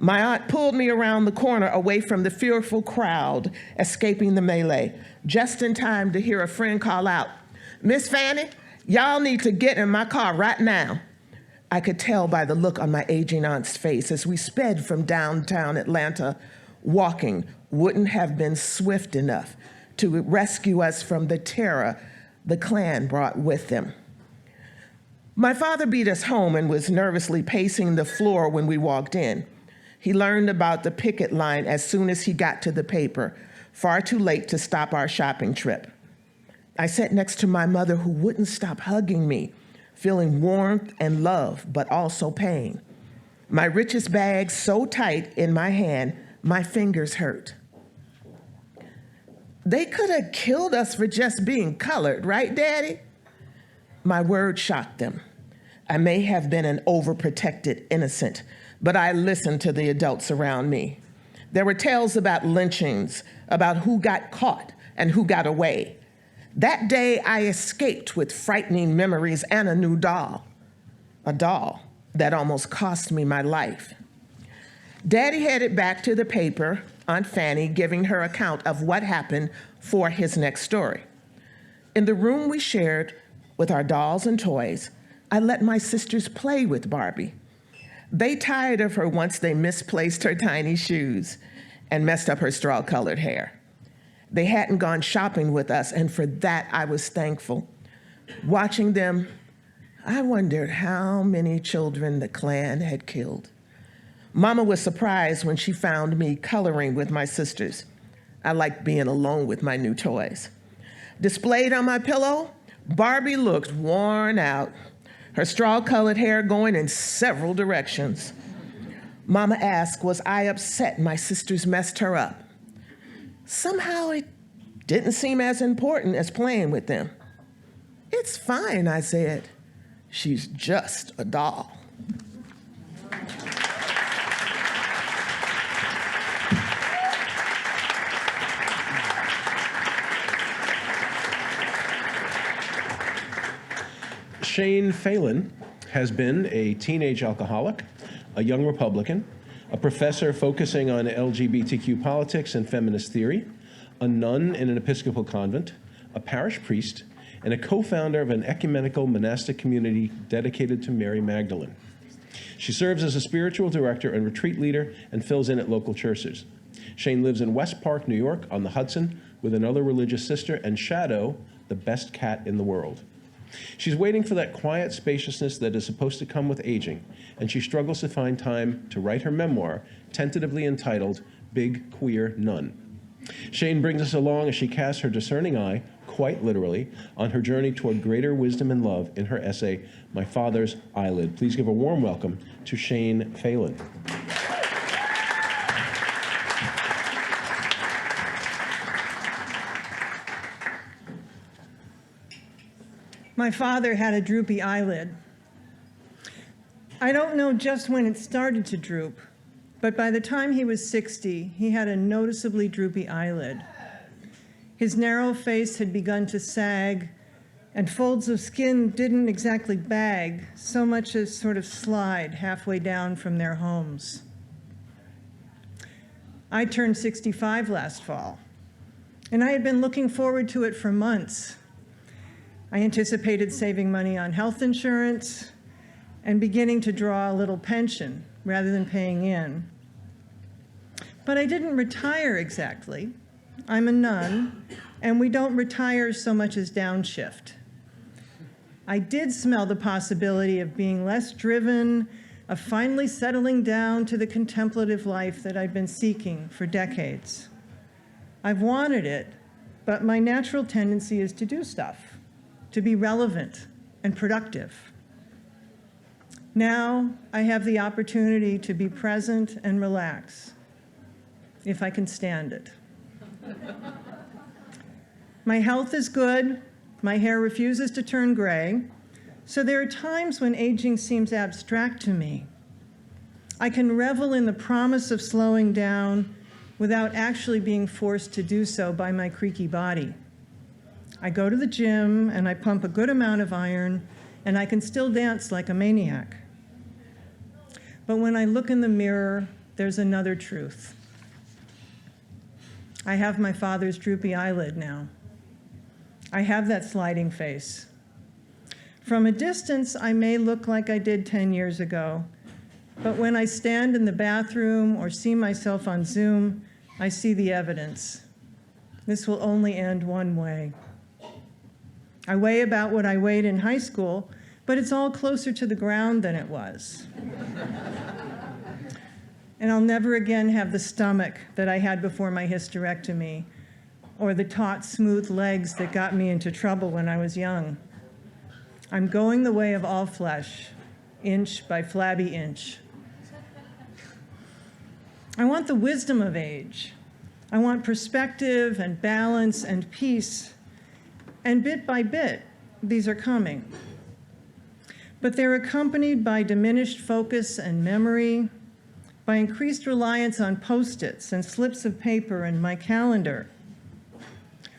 My aunt pulled me around the corner away from the fearful crowd escaping the melee, just in time to hear a friend call out, "Miss Fanny, y'all need to get in my car right now." I could tell by the look on my aging aunt's face as we sped from downtown Atlanta. Walking wouldn't have been swift enough to rescue us from the terror the Klan brought with them. My father beat us home and was nervously pacing the floor when we walked in. He learned about the picket line as soon as he got to the paper, far too late to stop our shopping trip. I sat next to my mother, who wouldn't stop hugging me, feeling warmth and love, but also pain. My richest bag so tight in my hand, my fingers hurt. They could have killed us for just being colored, right, Daddy? My words shocked them. I may have been an overprotected innocent, but I listened to the adults around me. There were tales about lynchings, about who got caught and who got away. That day, I escaped with frightening memories and a new doll, a doll that almost cost me my life. Daddy headed back to the paper, Aunt Fanny giving her account of what happened for his next story. In the room we shared with our dolls and toys, I let my sisters play with Barbie. They tired of her once they misplaced her tiny shoes and messed up her straw-colored hair. They hadn't gone shopping with us, and for that I was thankful. Watching them, I wondered how many children the Klan had killed. Mama was surprised when she found me coloring with my sisters. I liked being alone with my new toys. Displayed on my pillow, Barbie looked worn out, her straw-colored hair going in several directions. Mama asked, was I upset my sisters messed her up? Somehow it didn't seem as important as playing with them. It's fine, I said. She's just a doll. Shane Phelan has been a teenage alcoholic, a young Republican, a professor focusing on LGBTQ politics and feminist theory, a nun in an Episcopal convent, a parish priest, and a co-founder of an ecumenical monastic community dedicated to Mary Magdalene. She serves as a spiritual director and retreat leader and fills in at local churches. Shane lives in West Park, New York, on the Hudson, with another religious sister and Shadow, the best cat in the world. She's waiting for that quiet spaciousness that is supposed to come with aging, and she struggles to find time to write her memoir, tentatively entitled Big Queer Nun. Shane brings us along as she casts her discerning eye, quite literally, on her journey toward greater wisdom and love in her essay, My Father's Eyelid. Please give a warm welcome to Shane Phelan. My father had a droopy eyelid. I don't know just when it started to droop, but by the time he was 60, he had a noticeably droopy eyelid. His narrow face had begun to sag, and folds of skin didn't exactly bag, so much as sort of slide halfway down from their homes. I turned 65 last fall, and I had been looking forward to it for months. I anticipated saving money on health insurance and beginning to draw a little pension rather than paying in. But I didn't retire exactly. I'm a nun, and we don't retire so much as downshift. I did smell the possibility of being less driven, of finally settling down to the contemplative life that I'd been seeking for decades. I've wanted it, but my natural tendency is to do stuff, to be relevant and productive. Now I have the opportunity to be present and relax, if I can stand it. My health is good, my hair refuses to turn gray, so there are times when aging seems abstract to me. I can revel in the promise of slowing down without actually being forced to do so by my creaky body. I go to the gym and I pump a good amount of iron, and I can still dance like a maniac. But when I look in the mirror, there's another truth. I have my father's droopy eyelid now. I have that sliding face. From a distance, I may look like I did 10 years ago, but when I stand in the bathroom or see myself on Zoom, I see the evidence. This will only end one way. I weigh about what I weighed in high school, but it's all closer to the ground than it was. And I'll never again have the stomach that I had before my hysterectomy, or the taut, smooth legs that got me into trouble when I was young. I'm going the way of all flesh, inch by flabby inch. I want the wisdom of age. I want perspective and balance and peace. And bit by bit, these are coming. But they're accompanied by diminished focus and memory, by increased reliance on Post-its and slips of paper in my calendar.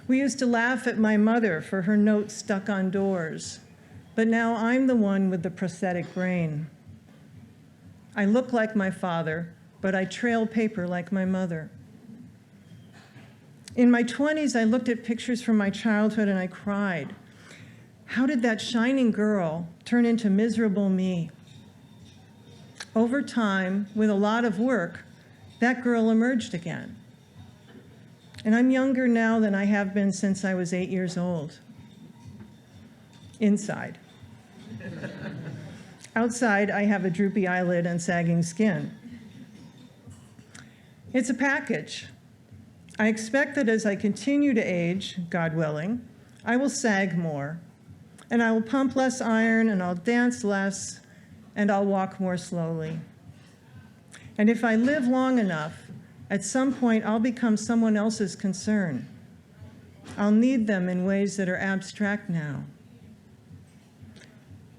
We used to laugh at my mother for her notes stuck on doors, but now I'm the one with the prosthetic brain. I look like my father, but I trail paper like my mother. In my 20s, I looked at pictures from my childhood and I cried. How did that shining girl turn into miserable me? Over time, with a lot of work, that girl emerged again. And I'm younger now than I have been since I was 8 years old. Inside. Outside, I have a droopy eyelid and sagging skin. It's a package. I expect that as I continue to age, God willing, I will sag more, and I will pump less iron, and I'll dance less, and I'll walk more slowly. And if I live long enough, at some point I'll become someone else's concern. I'll need them in ways that are abstract now.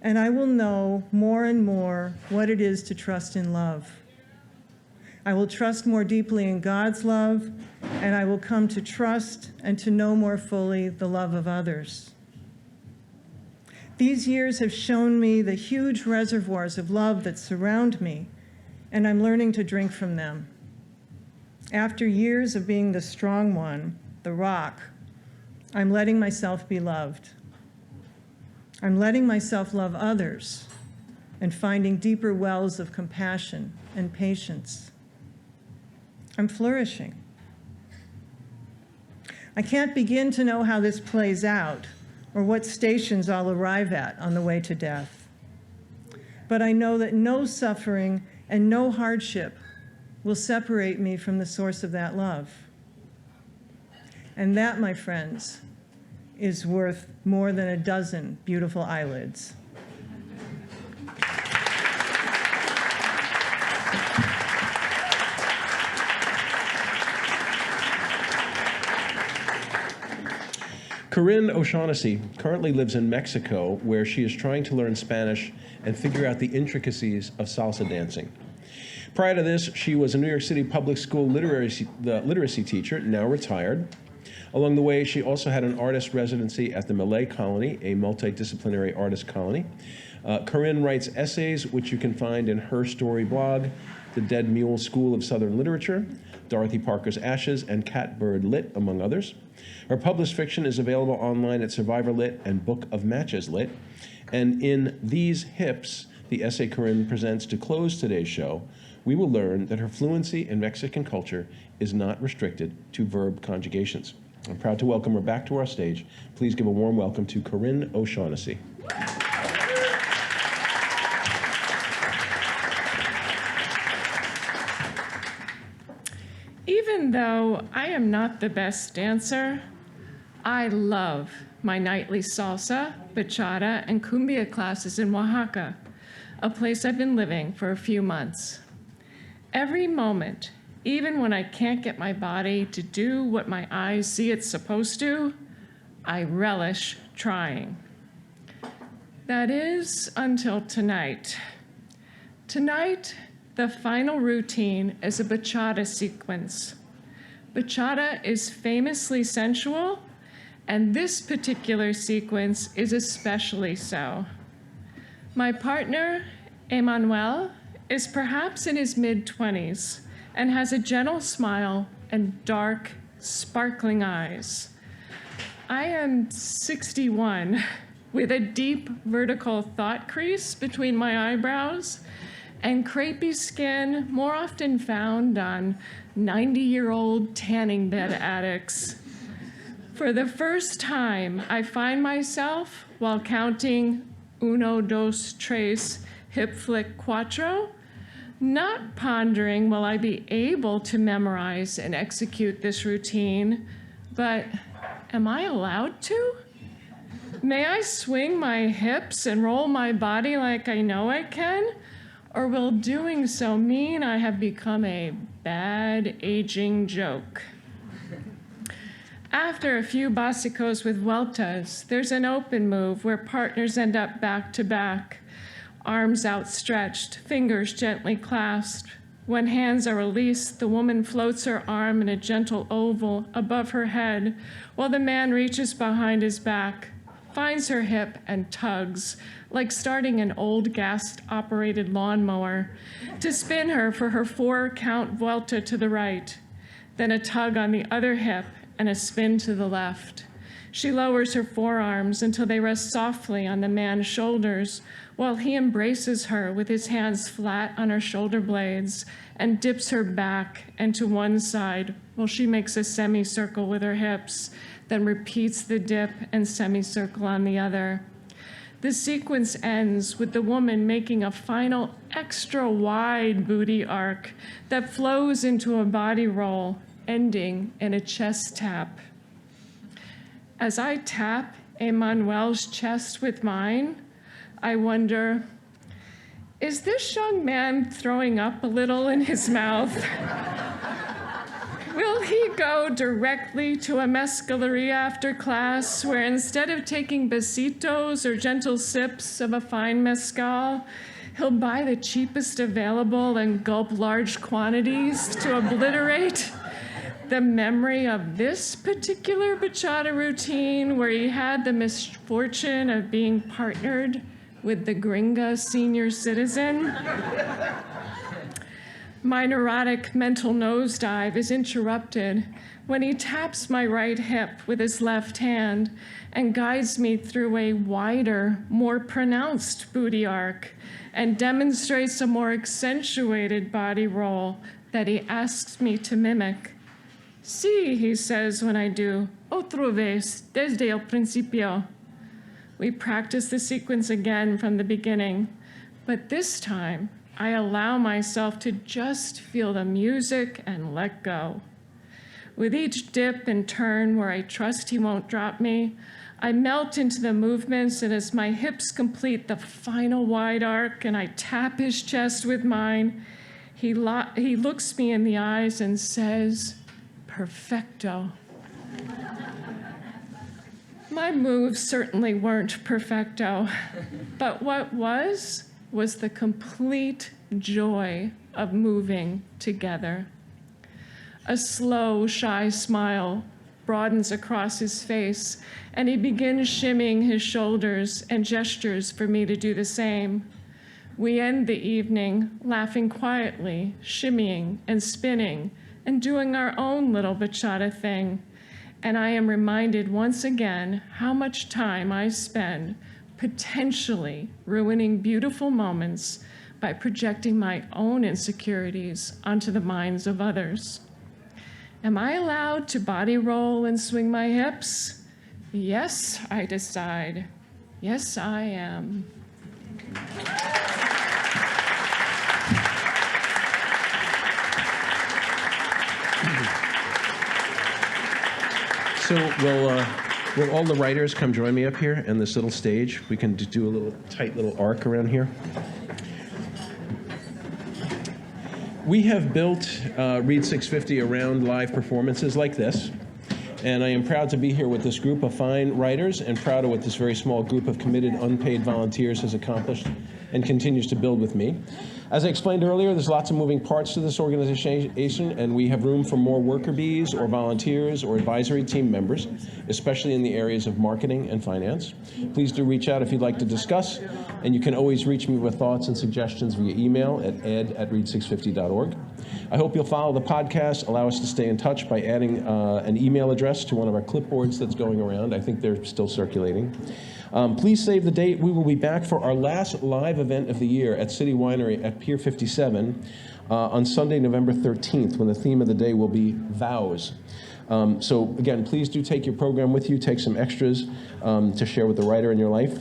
And I will know more and more what it is to trust in love. I will trust more deeply in God's love, and I will come to trust and to know more fully the love of others. These years have shown me the huge reservoirs of love that surround me, and I'm learning to drink from them. After years of being the strong one, the rock, I'm letting myself be loved. I'm letting myself love others and finding deeper wells of compassion and patience. I'm flourishing. I can't begin to know how this plays out or what stations I'll arrive at on the way to death. But I know that no suffering and no hardship will separate me from the source of that love. And that, my friends, is worth more than a dozen beautiful eyelids. Corinne O'Shaughnessy currently lives in Mexico, where she is trying to learn Spanish and figure out the intricacies of salsa dancing. Prior to this, she was a New York City public school literacy teacher, now retired. Along the way, she also had an artist residency at the Malay Colony, a multidisciplinary artist colony. Corinne writes essays, which you can find in her story blog, The Dead Mule School of Southern Literature, Dorothy Parker's Ashes, and Catbird Lit, among others. Her published fiction is available online at Survivor Lit and Book of Matches Lit. And in These Hips, the essay Corinne presents to close today's show, we will learn that her fluency in Mexican culture is not restricted to verb conjugations. I'm proud to welcome her back to our stage. Please give a warm welcome to Corinne O'Shaughnessy. Even though I am not the best dancer, I love my nightly salsa, bachata, and cumbia classes in Oaxaca, a place I've been living for a few months. Every moment, even when I can't get my body to do what my eyes see it's supposed to, I relish trying. That is until tonight. Tonight, the final routine is a bachata sequence. Bachata is famously sensual, and this particular sequence is especially so. My partner, Emmanuel, is perhaps in his mid-20s and has a gentle smile and dark, sparkling eyes. I am 61 with a deep vertical thought crease between my eyebrows and crepey skin more often found on 90-year-old tanning bed addicts. For the first time, I find myself, while counting uno, dos, tres, hip flick, cuatro, not pondering will I be able to memorize and execute this routine, but am I allowed to? May I swing my hips and roll my body like I know I can? Or will doing so mean I have become a bad aging joke? After a few básicos with vueltas, there's an open move where partners end up back to back, arms outstretched, fingers gently clasped. When hands are released, the woman floats her arm in a gentle oval above her head, while the man reaches behind his back, finds her hip and tugs, like starting an old gas-operated lawnmower, to spin her for her 4-count vuelta to the right, then a tug on the other hip and a spin to the left. She lowers her forearms until they rest softly on the man's shoulders, while he embraces her with his hands flat on her shoulder blades and dips her back and to one side while she makes a semicircle with her hips, then repeats the dip and semicircle on the other. The sequence ends with the woman making a final extra wide booty arc that flows into a body roll, ending in a chest tap. As I tap Emmanuel's chest with mine, I wonder, is this young man throwing up a little in his mouth? Will he go directly to a mezcaleria after class where instead of taking besitos or gentle sips of a fine mezcal, he'll buy the cheapest available and gulp large quantities to obliterate the memory of this particular bachata routine where he had the misfortune of being partnered with the gringa senior citizen? My neurotic mental nosedive is interrupted when he taps my right hip with his left hand and guides me through a wider, more pronounced booty arc and demonstrates a more accentuated body roll that he asks me to mimic. Sí, he says when I do, otra vez, desde el principio. We practice the sequence again from the beginning, but this time, I allow myself to just feel the music and let go. With each dip and turn where I trust he won't drop me, I melt into the movements, and as my hips complete the final wide arc and I tap his chest with mine, he looks me in the eyes and says, perfecto. My moves certainly weren't perfecto, but what was the complete joy of moving together. A slow, shy smile broadens across his face, and he begins shimmying his shoulders and gestures for me to do the same. We end the evening laughing quietly, shimmying and spinning, and doing our own little bachata thing. And I am reminded once again how much time I spend potentially ruining beautiful moments by projecting my own insecurities onto the minds of others. Am I allowed to body roll and swing my hips? Yes, I decide. Yes, I am. So will all the writers come join me up here on this little stage? We can do a little tight little arc around here. We have built Read 650 around live performances like this, and I am proud to be here with this group of fine writers and proud of what this very small group of committed unpaid volunteers has accomplished and continues to build with me. As I explained earlier, there's lots of moving parts to this organization, and we have room for more worker bees or volunteers or advisory team members, especially in the areas of marketing and finance. Please do reach out if you'd like to discuss, and you can always reach me with thoughts and suggestions via email at ed@read650.org. I hope you'll follow the podcast, allow us to stay in touch by adding an email address to one of our clipboards that's going around. I think they're still circulating. Please save the date. We will be back for our last live event of the year at City Winery at Pier 57 on Sunday, November 13th, when the theme of the day will be vows. So again, please do take your program with you, take some extras to share with the writer in your life.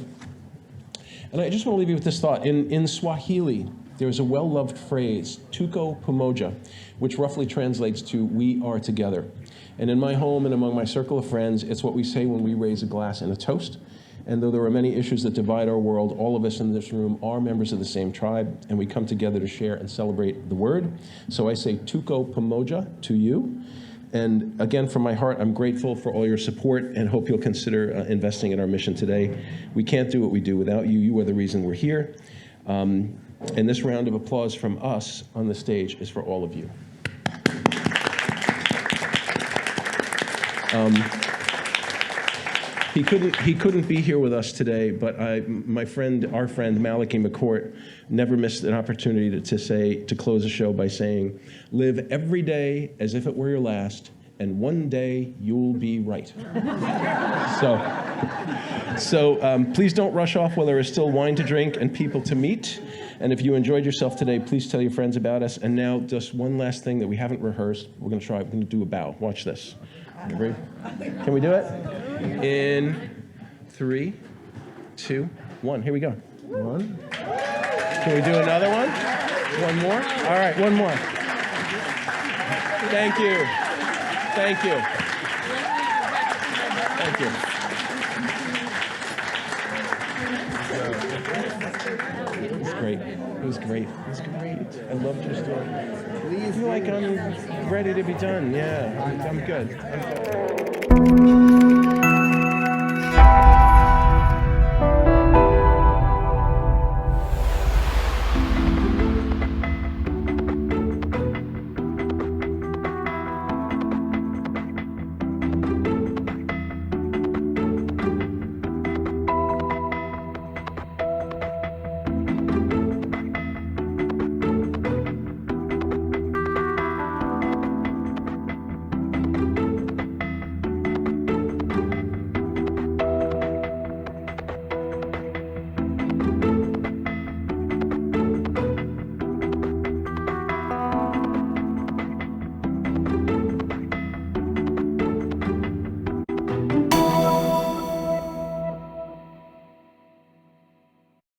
And I just want to leave you with this thought. In Swahili, there's a well-loved phrase, tuko pamoja, which roughly translates to we are together. And in my home and among my circle of friends, it's what we say when we raise a glass in a toast. And though there are many issues that divide our world, all of us in this room are members of the same tribe, and we come together to share and celebrate the word. So I say tuko pamoja to you. And again, from my heart, I'm grateful for all your support and hope you'll consider investing in our mission today. We can't do what we do without you. You are the reason we're here. And this round of applause from us on the stage is for all of you. He couldn't be here with us today, but our friend Malachi McCourt never missed an opportunity to close the show by saying, "Live every day as if it were your last, and one day you'll be right." So please don't rush off while there is still wine to drink and people to meet. And if you enjoyed yourself today, please tell your friends about us. And now, just one last thing that we haven't rehearsed. We're going to try. We're going to do a bow. Watch this. You ready? Can we do it? In 3, 2, 1. Here we go. 1. Can we do another one? One more? All right, one more. Thank you. Thank you. Thank you. It was great. It was great. It was great. I loved your story. I feel like I'm ready to be done. Yeah, I'm good.